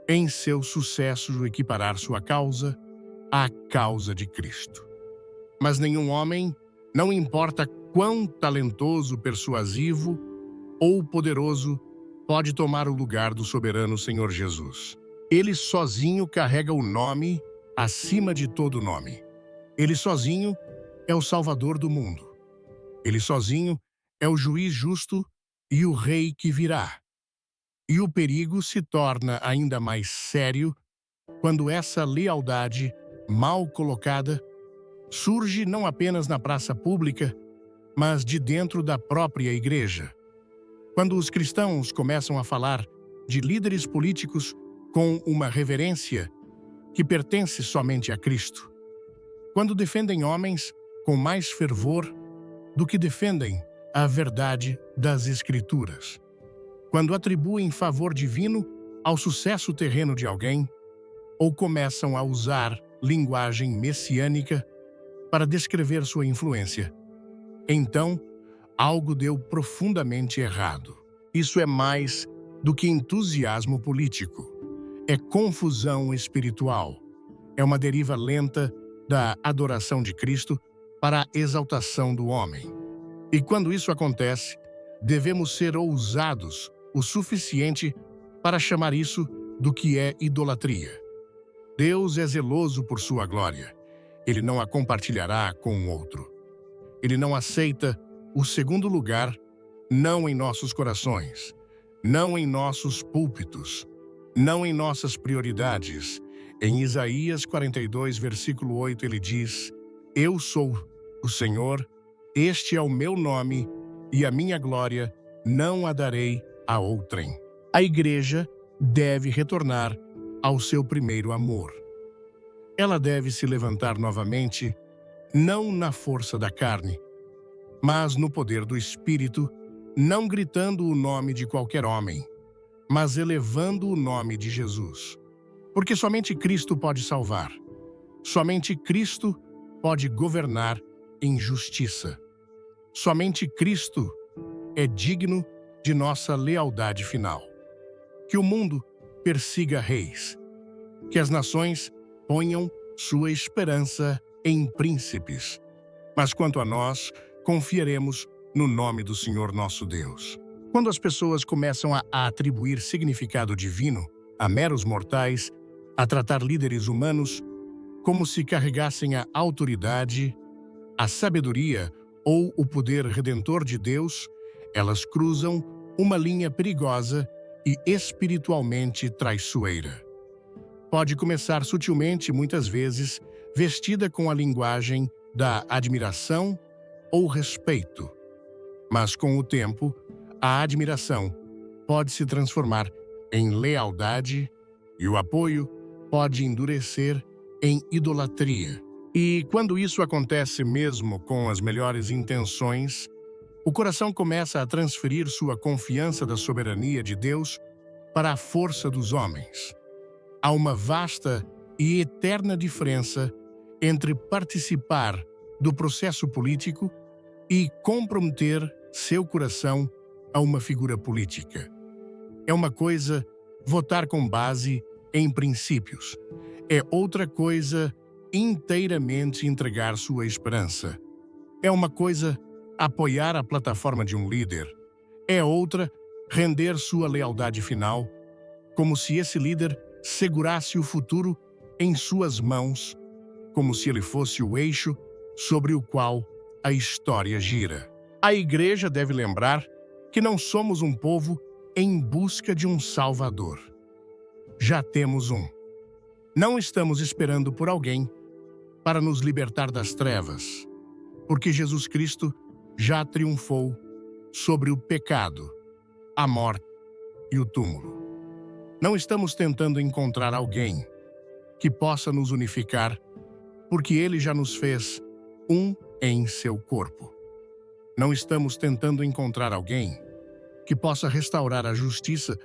em seu sucesso, equiparar sua causa à causa de Cristo. Mas nenhum homem, não importa quão talentoso, persuasivo ou poderoso, pode tomar o lugar do soberano Senhor Jesus. Ele sozinho carrega o nome acima de todo nome. Ele sozinho é o Salvador do mundo. Ele sozinho é o juiz justo e o rei que virá. E o perigo se torna ainda mais sério quando essa lealdade mal colocada surge não apenas na praça pública, mas de dentro da própria igreja. Quando os cristãos começam a falar de líderes políticos com uma reverência que pertence somente a Cristo. Quando defendem homens com mais fervor do que defendem a verdade das Escrituras. Quando atribuem favor divino ao sucesso terreno de alguém, ou começam a usar linguagem messiânica para descrever sua influência. Então, algo deu profundamente errado. Isso é mais do que entusiasmo político. É confusão espiritual. É uma deriva lenta da adoração de Cristo para a exaltação do homem. E quando isso acontece, devemos ser ousados o suficiente para chamar isso do que é idolatria. Deus é zeloso por sua glória. Ele não a compartilhará com o outro. Ele não aceita o segundo lugar, não em nossos corações, não em nossos púlpitos, não em nossas prioridades. Em Isaías 42, versículo 8, ele diz: Eu sou o Senhor, este é o meu nome, e a minha glória não a darei a outrem. A igreja deve retornar ao seu primeiro amor. Ela deve se levantar novamente, não na força da carne, mas no poder do Espírito, não gritando o nome de qualquer homem, mas elevando o nome de Jesus. Porque somente Cristo pode salvar. Somente Cristo pode governar em justiça. Somente Cristo é digno de nossa lealdade final. Que o mundo persiga reis. Que as nações ponham sua esperança em príncipes. Mas quanto a nós, confiaremos no nome do Senhor nosso Deus. Quando as pessoas começam a atribuir significado divino a meros mortais, a tratar líderes humanos como se carregassem a autoridade, a sabedoria ou o poder redentor de Deus, elas cruzam uma linha perigosa e espiritualmente traiçoeira. Pode começar sutilmente, muitas vezes, vestida com a linguagem da admiração ou respeito. Mas com o tempo, a admiração pode se transformar em lealdade e o apoio pode endurecer em idolatria. E quando isso acontece mesmo com as melhores intenções, o coração começa a transferir sua confiança da soberania de Deus para a força dos homens. Há uma vasta e eterna diferença entre participar do processo político e comprometer seu coração a uma figura política. É uma coisa votar com base em princípios. É outra coisa inteiramente entregar sua esperança. É uma coisa apoiar a plataforma de um líder. É outra render sua lealdade final, como se esse líder segurasse o futuro em suas mãos, como se ele fosse o eixo sobre o qual a história gira. A igreja deve lembrar que não somos um povo em busca de um Salvador. Já temos um. Não estamos esperando por alguém para nos libertar das trevas, porque Jesus Cristo já triunfou sobre o pecado, a morte e o túmulo. Não estamos tentando encontrar alguém que possa nos unificar, porque Ele já nos fez um em seu corpo. Não estamos tentando encontrar alguém que possa restaurar a justiça,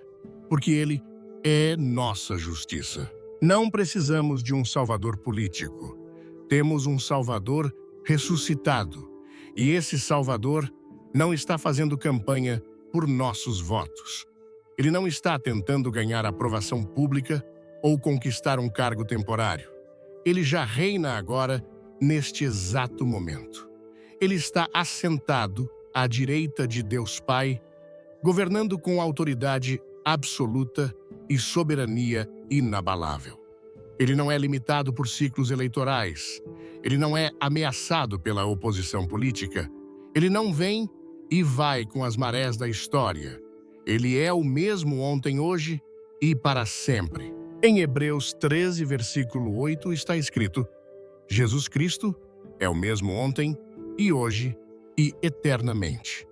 porque Ele é nossa justiça. Não precisamos de um salvador político. Temos um Salvador ressuscitado. E esse Salvador não está fazendo campanha por nossos votos. Ele não está tentando ganhar aprovação pública ou conquistar um cargo temporário. Ele já reina agora, neste exato momento. Ele está assentado à direita de Deus Pai, governando com autoridade absoluta e soberania inabalável. Ele não é limitado por ciclos eleitorais. Ele não é ameaçado pela oposição política. Ele não vem e vai com as marés da história. Ele é o mesmo ontem, hoje e para sempre. Em Hebreus 13, versículo 8, está escrito: Jesus Cristo é o mesmo ontem e hoje e eternamente.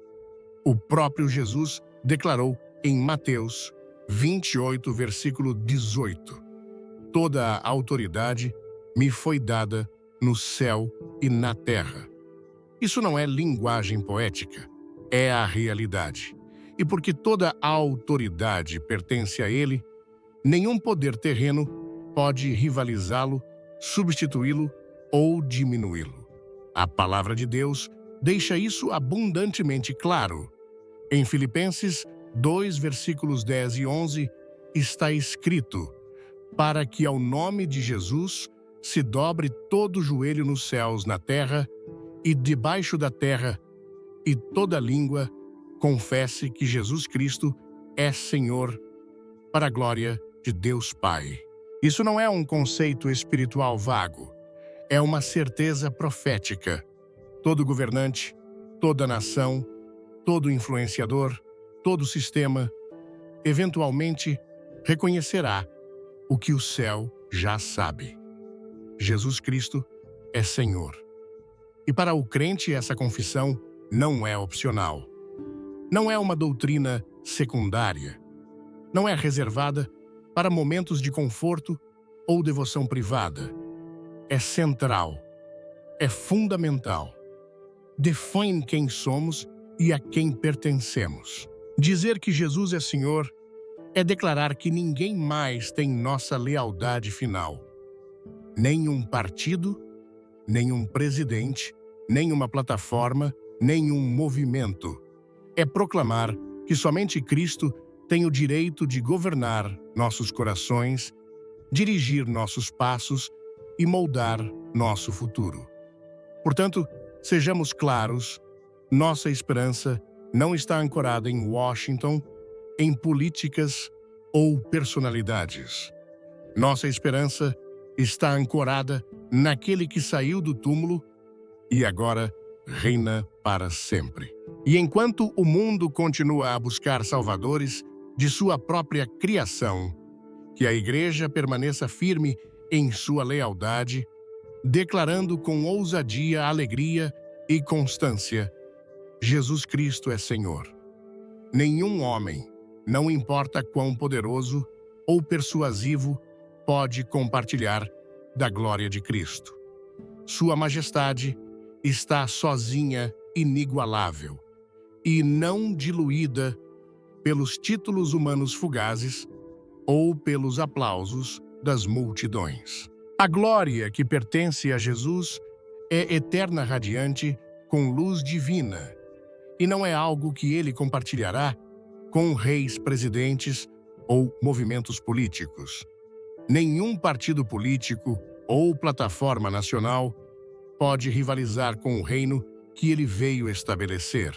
O próprio Jesus declarou em Mateus 28, versículo 18: Toda a autoridade me foi dada no céu e na terra. Isso não é linguagem poética, é a realidade. E porque toda a autoridade pertence a Ele, nenhum poder terreno pode rivalizá-lo, substituí-lo ou diminuí-lo. A palavra de Deus deixa isso abundantemente claro. Em Filipenses 2, versículos 10 e 11, está escrito: para que ao nome de Jesus se dobre todo o joelho nos céus, na terra e debaixo da terra, e toda língua confesse que Jesus Cristo é Senhor, para a glória de Deus Pai. Isso não é um conceito espiritual vago, é uma certeza profética. Todo governante, toda nação, todo influenciador, todo sistema, eventualmente reconhecerá o que o céu já sabe. Jesus Cristo é Senhor. E para o crente, essa confissão não é opcional. Não é uma doutrina secundária. Não é reservada para momentos de conforto ou devoção privada. É central. É fundamental. Define quem somos e a quem pertencemos. Dizer que Jesus é Senhor é declarar que ninguém mais tem nossa lealdade final. Nenhum partido, nenhum presidente, nenhuma plataforma, nenhum movimento. É proclamar que somente Cristo tem o direito de governar nossos corações, dirigir nossos passos e moldar nosso futuro. Portanto, sejamos claros, nossa esperança não está ancorada em Washington, em políticas ou personalidades. Nossa esperança está ancorada naquele que saiu do túmulo e agora reina para sempre. E enquanto o mundo continua a buscar salvadores de sua própria criação, que a Igreja permaneça firme em sua lealdade, declarando com ousadia, alegria e constância: Jesus Cristo é Senhor. Nenhum homem, não importa quão poderoso ou persuasivo, pode compartilhar da glória de Cristo. Sua majestade está sozinha, inigualável, e não diluída pelos títulos humanos fugazes ou pelos aplausos das multidões. A glória que pertence a Jesus é eterna, radiante, com luz divina, e não é algo que ele compartilhará com reis, presidentes ou movimentos políticos. Nenhum partido político ou plataforma nacional pode rivalizar com o reino que ele veio estabelecer.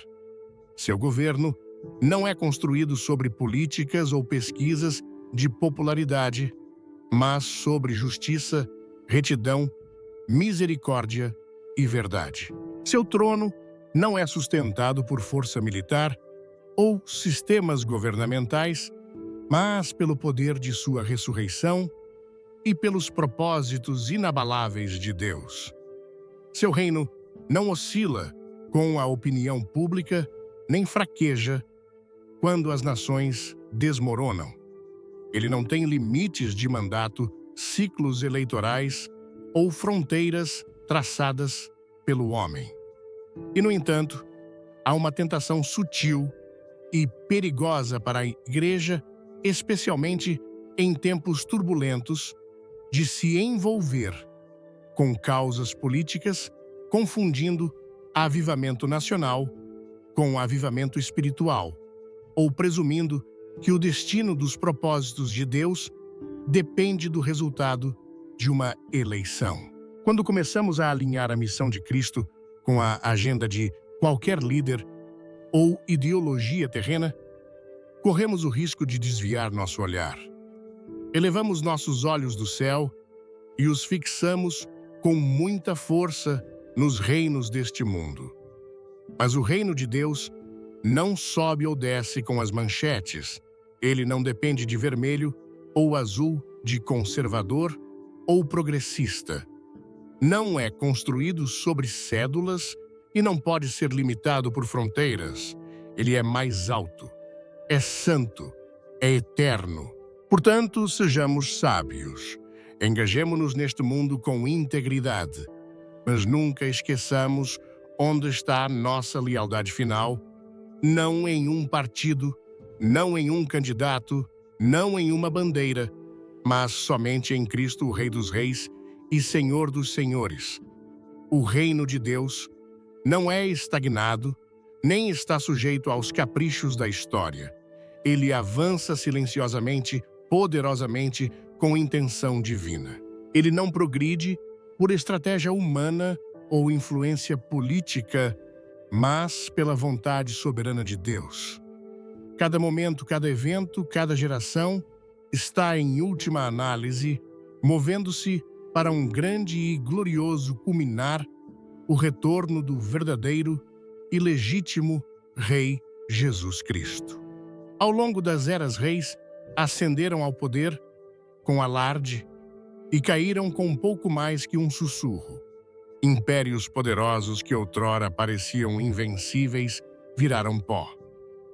Seu governo não é construído sobre políticas ou pesquisas de popularidade, mas sobre justiça, retidão, misericórdia e verdade. Seu trono não é sustentado por força militar ou sistemas governamentais, mas pelo poder de sua ressurreição e pelos propósitos inabaláveis de Deus. Seu reino não oscila com a opinião pública, nem fraqueja quando as nações desmoronam. Ele não tem limites de mandato, ciclos eleitorais ou fronteiras traçadas pelo homem. E, no entanto, há uma tentação sutil e perigosa para a Igreja, especialmente em tempos turbulentos, de se envolver com causas políticas, confundindo avivamento nacional com avivamento espiritual, ou presumindo que o destino dos propósitos de Deus depende do resultado de uma eleição. Quando começamos a alinhar a missão de Cristo com a agenda de qualquer líder ou ideologia terrena, corremos o risco de desviar nosso olhar. Elevamos nossos olhos do céu e os fixamos com muita força nos reinos deste mundo. Mas o reino de Deus não sobe ou desce com as manchetes. Ele não depende de vermelho ou azul, de conservador ou progressista. Não é construído sobre cédulas e não pode ser limitado por fronteiras. Ele é mais alto, é santo, é eterno. Portanto, sejamos sábios. Engajemo-nos neste mundo com integridade, mas nunca esqueçamos onde está nossa lealdade final, não em um partido, não em um candidato, não em uma bandeira, mas somente em Cristo, o Rei dos Reis e Senhor dos Senhores. O reino de Deus não é estagnado, nem está sujeito aos caprichos da história. Ele avança silenciosamente, poderosamente, com intenção divina. Ele não progride por estratégia humana ou influência política, mas pela vontade soberana de Deus. Cada momento, cada evento, cada geração está, em última análise, movendo-se para um grande e glorioso culminar, o retorno do verdadeiro e legítimo Rei Jesus Cristo. Ao longo das eras, reis ascenderam ao poder com alarde e caíram com um pouco mais que um sussurro. Impérios poderosos que outrora pareciam invencíveis viraram pó.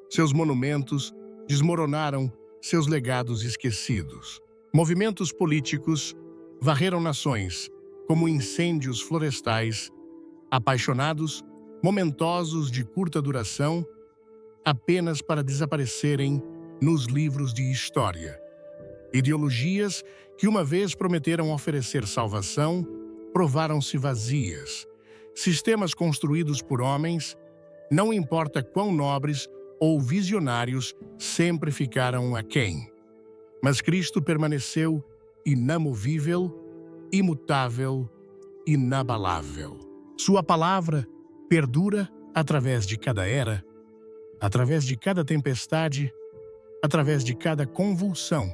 Seus monumentos desmoronaram, seus legados esquecidos. Movimentos políticos varreram nações como incêndios florestais, apaixonados, momentosos de curta duração, apenas para desaparecerem nos livros de história. Ideologias que uma vez prometeram oferecer salvação, provaram-se vazias. Sistemas construídos por homens, não importa quão nobres ou visionários, sempre ficaram aquém. Mas Cristo permaneceu inamovível, imutável, inabalável. Sua palavra perdura através de cada era, através de cada tempestade, através de cada convulsão.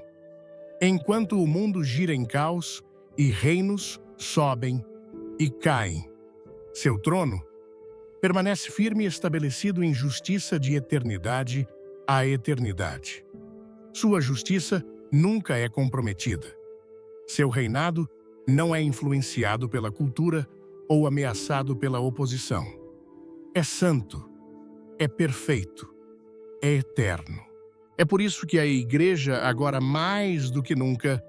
Enquanto o mundo gira em caos e reinos sobem e caem, seu trono permanece firme e estabelecido em justiça de eternidade a eternidade. Sua justiça nunca é comprometida. Seu reinado não é influenciado pela cultura ou ameaçado pela oposição. É santo, é perfeito, é eterno. É por isso que a Igreja, agora mais do que nunca,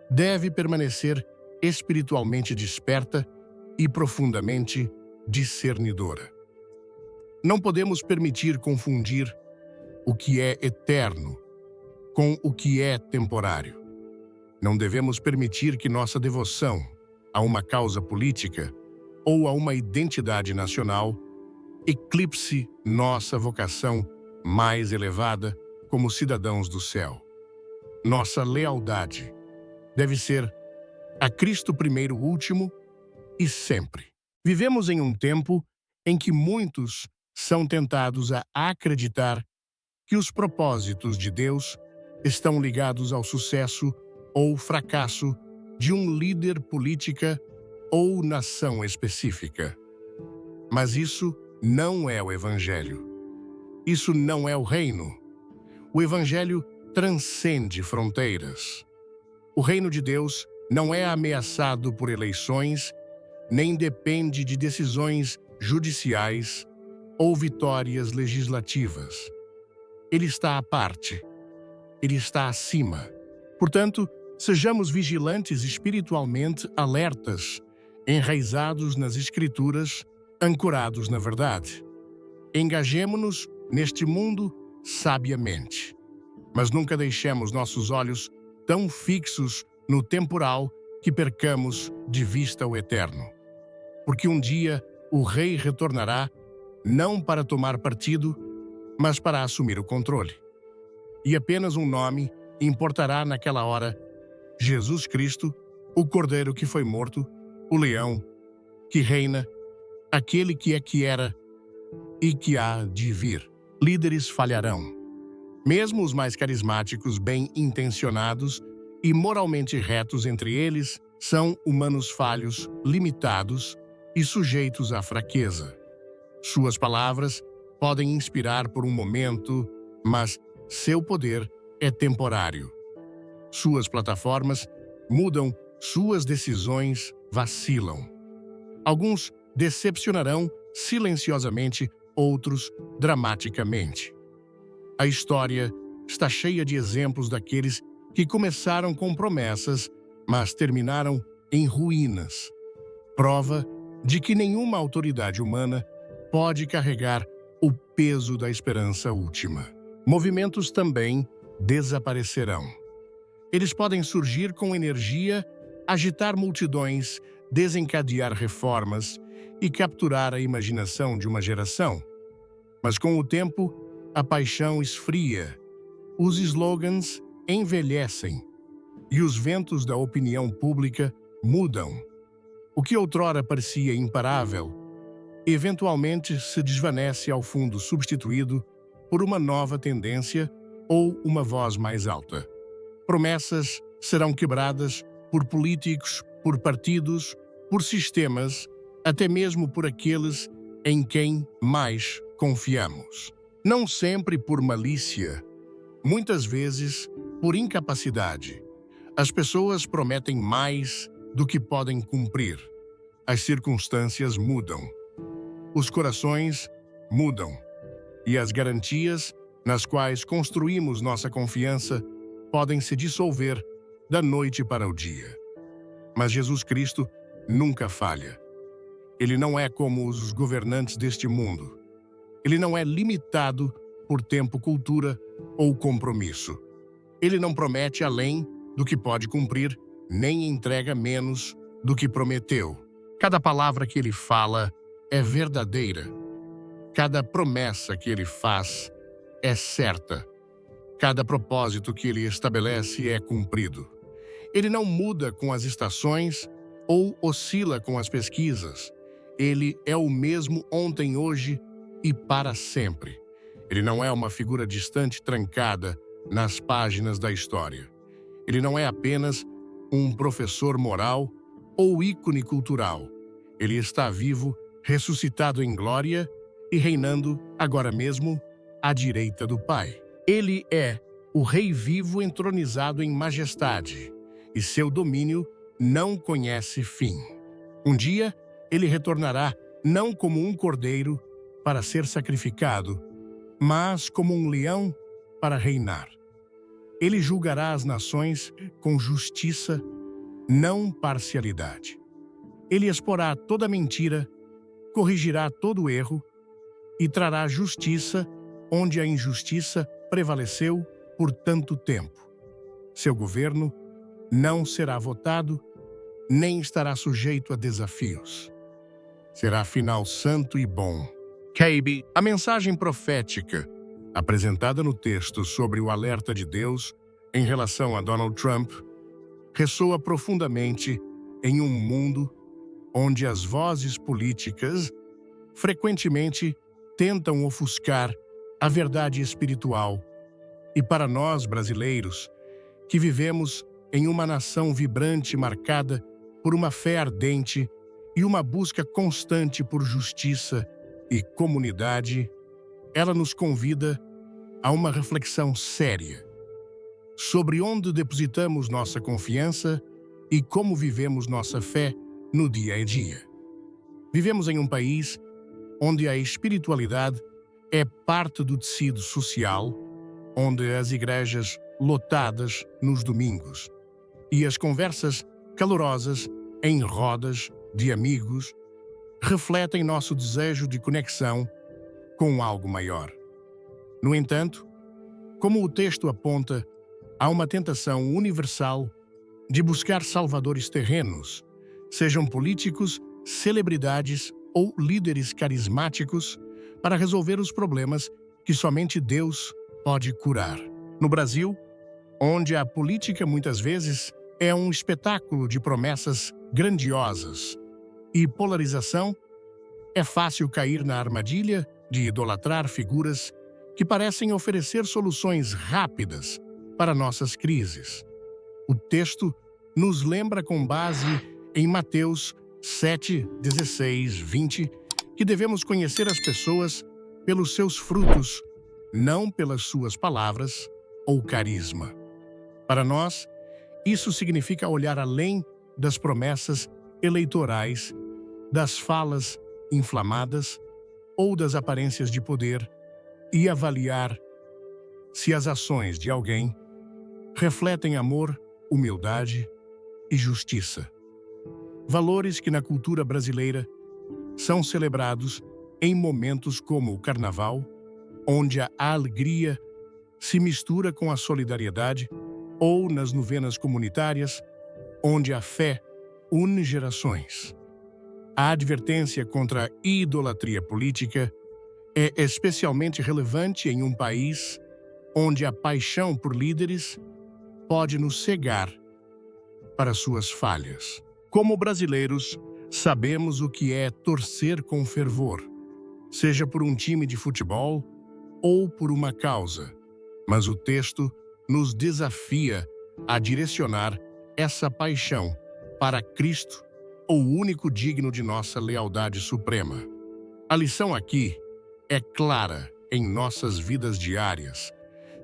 deve permanecer espiritualmente desperta e profundamente discernidora. Não podemos permitir confundir o que é eterno com o que é temporário. Não devemos permitir que nossa devoção a uma causa política ou a uma identidade nacional eclipse nossa vocação mais elevada como cidadãos do céu. Nossa lealdade deve ser a Cristo primeiro, último e sempre. Vivemos em um tempo em que muitos são tentados a acreditar que os propósitos de Deus estão ligados ao sucesso ou fracasso de um líder política ou nação específica. Mas isso não é o Evangelho. Isso não é o reino. O Evangelho transcende fronteiras. O reino de Deus não é ameaçado por eleições, nem depende de decisões judiciais ou vitórias legislativas. Ele está à parte. Ele está acima. Portanto, sejamos vigilantes espiritualmente, alertas, enraizados nas Escrituras, ancorados na verdade. Engajemo-nos neste mundo sabiamente, mas nunca deixemos nossos olhos tão fixos no temporal que percamos de vista o eterno. Porque um dia o Rei retornará, não para tomar partido, mas para assumir o controle. E apenas um nome importará naquela hora: Jesus Cristo, o Cordeiro que foi morto, o Leão, que reina, aquele que era e que há de vir. Líderes falharão. Mesmo os mais carismáticos, bem-intencionados e moralmente retos entre eles são humanos falhos, limitados e sujeitos à fraqueza. Suas palavras podem inspirar por um momento, mas seu poder é temporário. Suas plataformas mudam, suas decisões vacilam. Alguns decepcionarão silenciosamente, outros dramaticamente. A história está cheia de exemplos daqueles que começaram com promessas, mas terminaram em ruínas. Prova de que nenhuma autoridade humana pode carregar o peso da esperança última. Movimentos também desaparecerão. Eles podem surgir com energia, agitar multidões, desencadear reformas e capturar a imaginação de uma geração. Mas com o tempo, a paixão esfria, os slogans envelhecem e os ventos da opinião pública mudam. O que outrora parecia imparável, eventualmente se desvanece ao fundo, substituído por uma nova tendência ou uma voz mais alta. Promessas serão quebradas por políticos, por partidos, por sistemas, até mesmo por aqueles em quem mais confiamos. Não sempre por malícia, muitas vezes por incapacidade. As pessoas prometem mais do que podem cumprir. As circunstâncias mudam. Os corações mudam. E as garantias nas quais construímos nossa confiança podem se dissolver da noite para o dia. Mas Jesus Cristo nunca falha. Ele não é como os governantes deste mundo. Ele não é limitado por tempo, cultura ou compromisso. Ele não promete além do que pode cumprir, nem entrega menos do que prometeu. Cada palavra que ele fala é verdadeira. Cada promessa que ele faz é certa. Cada propósito que ele estabelece é cumprido. Ele não muda com as estações ou oscila com as pesquisas. Ele é o mesmo ontem, hoje e para sempre. Ele não é uma figura distante trancada nas páginas da história. Ele não é apenas um professor moral ou ícone cultural. Ele está vivo, ressuscitado em glória e reinando agora mesmo à direita do Pai. Ele é o Rei vivo entronizado em majestade, e seu domínio não conhece fim. Um dia, ele retornará não como um cordeiro para ser sacrificado, mas como um leão para reinar. Ele julgará as nações com justiça, não parcialidade. Ele exporá toda mentira, corrigirá todo erro e trará justiça onde a injustiça prevaleceu por tanto tempo. Seu governo não será votado, nem estará sujeito a desafios. Será final santo e bom. KB, a mensagem profética apresentada no texto sobre o alerta de Deus em relação a Donald Trump ressoa profundamente em um mundo onde as vozes políticas frequentemente tentam ofuscar a verdade espiritual. E para nós, brasileiros, que vivemos em uma nação vibrante marcada por uma fé ardente e uma busca constante por justiça e comunidade, ela nos convida a uma reflexão séria sobre onde depositamos nossa confiança e como vivemos nossa fé no dia a dia. Vivemos em um país onde a espiritualidade é parte do tecido social, onde as igrejas lotadas nos domingos e as conversas calorosas em rodas de amigos refletem nosso desejo de conexão com algo maior. No entanto, como o texto aponta, há uma tentação universal de buscar salvadores terrenos, sejam políticos, celebridades ou líderes carismáticos, para resolver os problemas que somente Deus pode curar. No Brasil, onde a política muitas vezes é um espetáculo de promessas grandiosas e polarização, é fácil cair na armadilha de idolatrar figuras que parecem oferecer soluções rápidas para nossas crises. O texto nos lembra com base em Mateus 7, 16, 20, que devemos conhecer as pessoas pelos seus frutos, não pelas suas palavras ou carisma. Para nós, isso significa olhar além das promessas eleitorais, das falas inflamadas ou das aparências de poder e avaliar se as ações de alguém refletem amor, humildade e justiça. Valores que na cultura brasileira são celebrados em momentos como o Carnaval, onde a alegria se mistura com a solidariedade, ou nas novenas comunitárias, onde a fé une gerações. A advertência contra a idolatria política é especialmente relevante em um país onde a paixão por líderes pode nos cegar para suas falhas. Como brasileiros, sabemos o que é torcer com fervor, seja por um time de futebol ou por uma causa, mas o texto nos desafia a direcionar essa paixão para Cristo, o único digno de nossa lealdade suprema. A lição aqui é clara em nossas vidas diárias,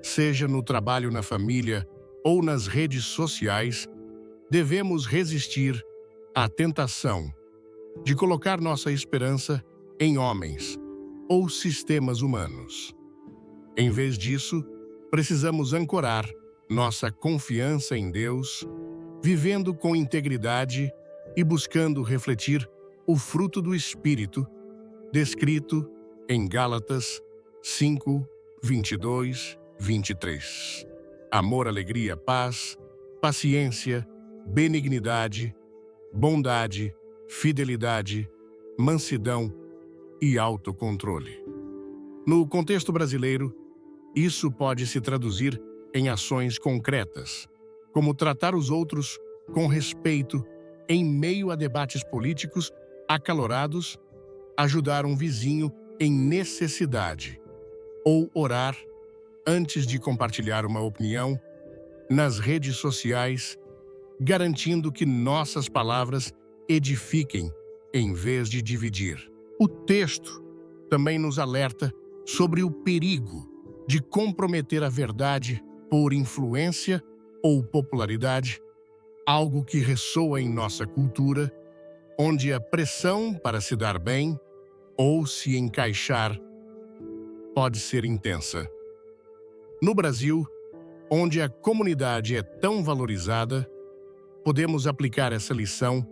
seja no trabalho, na família ou nas redes sociais. Devemos resistir à tentação de colocar nossa esperança em homens ou sistemas humanos. Em vez disso, precisamos ancorar nossa confiança em Deus, vivendo com integridade e buscando refletir o fruto do Espírito, descrito em Gálatas 5, 22, 23. Amor, alegria, paz, paciência, benignidade, bondade, fidelidade, mansidão e autocontrole. No contexto brasileiro, isso pode se traduzir em ações concretas, como tratar os outros com respeito em meio a debates políticos acalorados, ajudar um vizinho em necessidade, ou orar antes de compartilhar uma opinião nas redes sociais, garantindo que nossas palavras edifiquem em vez de dividir. O texto também nos alerta sobre o perigo de comprometer a verdade por influência ou popularidade, algo que ressoa em nossa cultura, onde a pressão para se dar bem ou se encaixar pode ser intensa. No Brasil, onde a comunidade é tão valorizada, podemos aplicar essa lição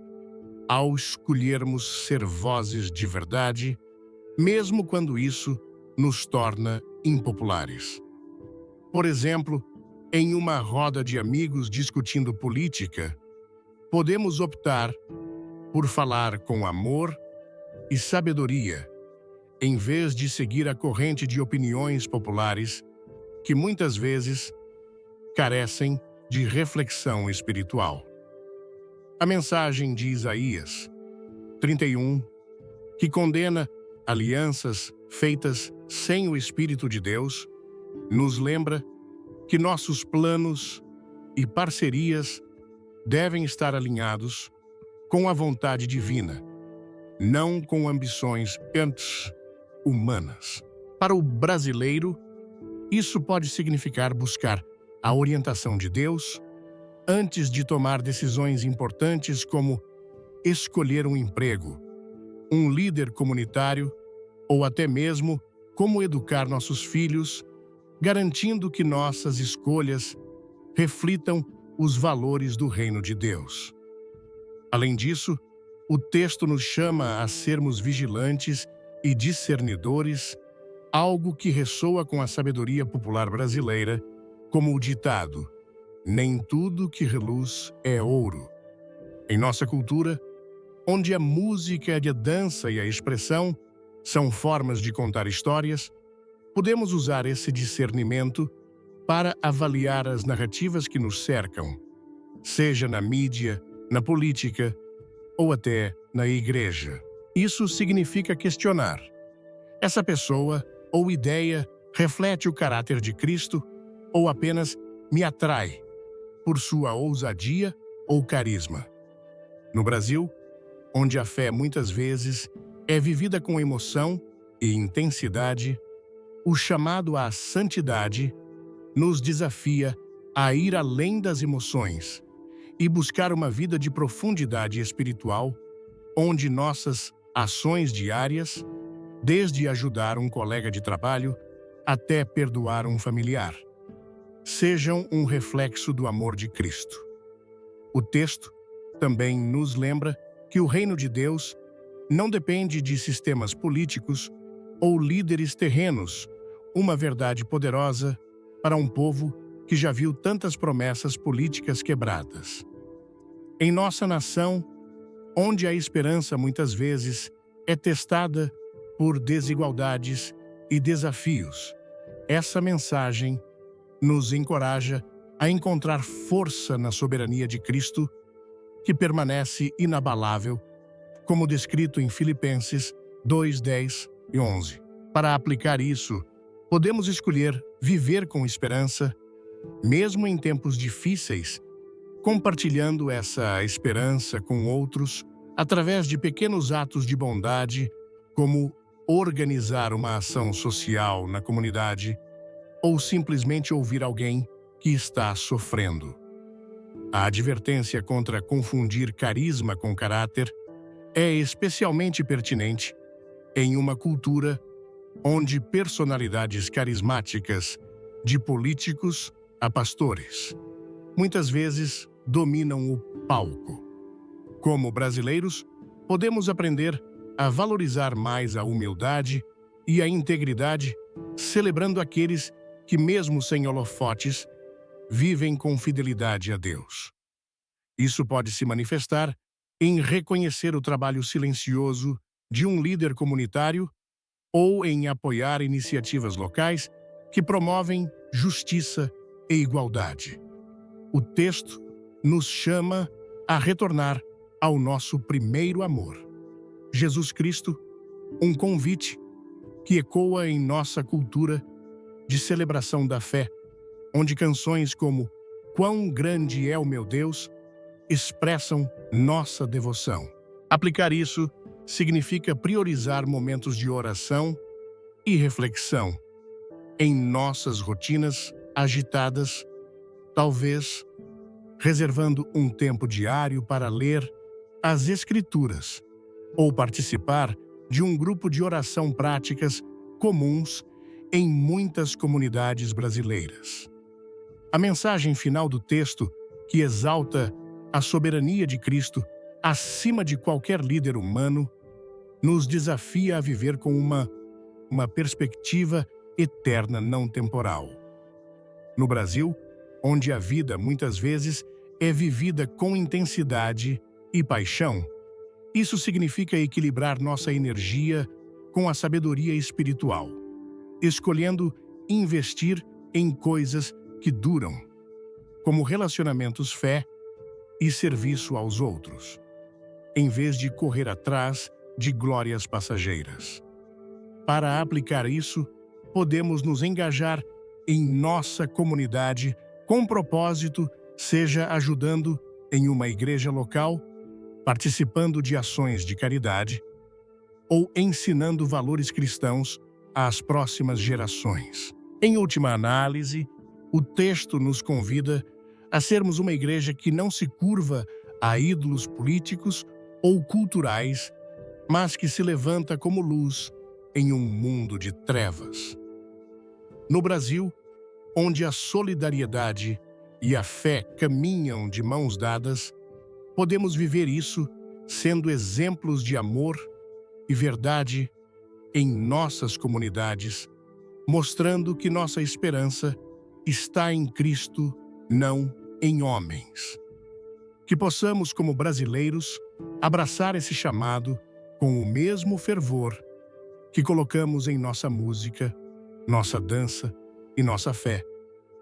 ao escolhermos ser vozes de verdade, mesmo quando isso nos torna impopulares. Por exemplo, em uma roda de amigos discutindo política, podemos optar por falar com amor e sabedoria, em vez de seguir a corrente de opiniões populares que muitas vezes carecem de reflexão espiritual. A mensagem de Isaías 31, que condena alianças feitas sem o Espírito de Deus, nos lembra que nossos planos e parcerias devem estar alinhados com a vontade divina, não com ambições humanas. Para o brasileiro, isso pode significar buscar a orientação de Deus antes de tomar decisões importantes como escolher um emprego, um líder comunitário ou até mesmo como educar nossos filhos, garantindo que nossas escolhas reflitam os valores do reino de Deus. Além disso, o texto nos chama a sermos vigilantes e discernidores, algo que ressoa com a sabedoria popular brasileira, como o ditado: nem tudo que reluz é ouro. Em nossa cultura, onde a música, a dança e a expressão são formas de contar histórias, podemos usar esse discernimento para avaliar as narrativas que nos cercam, seja na mídia, na política ou até na igreja. Isso significa questionar: essa pessoa ou ideia reflete o caráter de Cristo ou apenas me atrai por sua ousadia ou carisma. No Brasil, onde a fé muitas vezes é vivida com emoção e intensidade, o chamado à santidade nos desafia a ir além das emoções e buscar uma vida de profundidade espiritual, onde nossas ações diárias, desde ajudar um colega de trabalho até perdoar um familiar, sejam um reflexo do amor de Cristo. O texto também nos lembra que o reino de Deus não depende de sistemas políticos ou líderes terrenos, uma verdade poderosa para um povo que já viu tantas promessas políticas quebradas. Em nossa nação, onde a esperança muitas vezes é testada por desigualdades e desafios, essa mensagem nos encoraja a encontrar força na soberania de Cristo, que permanece inabalável, como descrito em Filipenses 2, 10 e 11. Para aplicar isso, podemos escolher viver com esperança, mesmo em tempos difíceis, compartilhando essa esperança com outros através de pequenos atos de bondade, como organizar uma ação social na comunidade ou simplesmente ouvir alguém que está sofrendo. A advertência contra confundir carisma com caráter é especialmente pertinente em uma cultura onde personalidades carismáticas, de políticos a pastores, muitas vezes dominam o palco. Como brasileiros, podemos aprender a valorizar mais a humildade e a integridade, celebrando aqueles que, mesmo sem holofotes, vivem com fidelidade a Deus. Isso pode se manifestar em reconhecer o trabalho silencioso de um líder comunitário ou em apoiar iniciativas locais que promovem justiça e igualdade. O texto nos chama a retornar ao nosso primeiro amor, Jesus Cristo, um convite que ecoa em nossa cultura de celebração da fé, onde canções como "Quão grande é o meu Deus" expressam nossa devoção. Aplicar isso significa priorizar momentos de oração e reflexão em nossas rotinas agitadas, talvez reservando um tempo diário para ler as Escrituras ou participar de um grupo de oração práticas comuns em muitas comunidades brasileiras. A mensagem final do texto, que exalta a soberania de Cristo acima de qualquer líder humano, nos desafia a viver com uma perspectiva eterna não temporal. No Brasil, onde a vida muitas vezes é vivida com intensidade e paixão, isso significa equilibrar nossa energia com a sabedoria espiritual, escolhendo investir em coisas que duram, como relacionamentos, fé e serviço aos outros, em vez de correr atrás de glórias passageiras. Para aplicar isso, podemos nos engajar em nossa comunidade com propósito, seja ajudando em uma igreja local, participando de ações de caridade ou ensinando valores cristãos às próximas gerações. Em última análise, o texto nos convida a sermos uma igreja que não se curva a ídolos políticos ou culturais, mas que se levanta como luz em um mundo de trevas. No Brasil, onde a solidariedade e a fé caminham de mãos dadas, podemos viver isso sendo exemplos de amor e verdade em nossas comunidades, mostrando que nossa esperança está em Cristo, não em homens. Que possamos, como brasileiros, abraçar esse chamado com o mesmo fervor que colocamos em nossa música, nossa dança e nossa fé,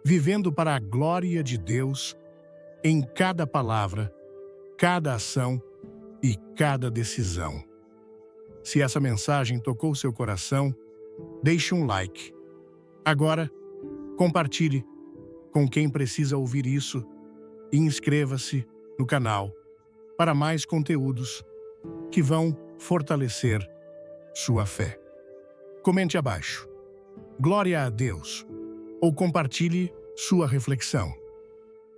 vivendo para a glória de Deus em cada palavra, cada ação e cada decisão. Se essa mensagem tocou seu coração, deixe um like. Agora, compartilhe com quem precisa ouvir isso e inscreva-se no canal para mais conteúdos que vão fortalecer sua fé. Comente abaixo. Glória a Deus. Ou compartilhe sua reflexão.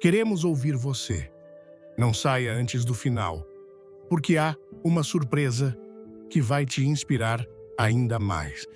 Queremos ouvir você. Não saia antes do final, porque há uma surpresa que vai te inspirar ainda mais.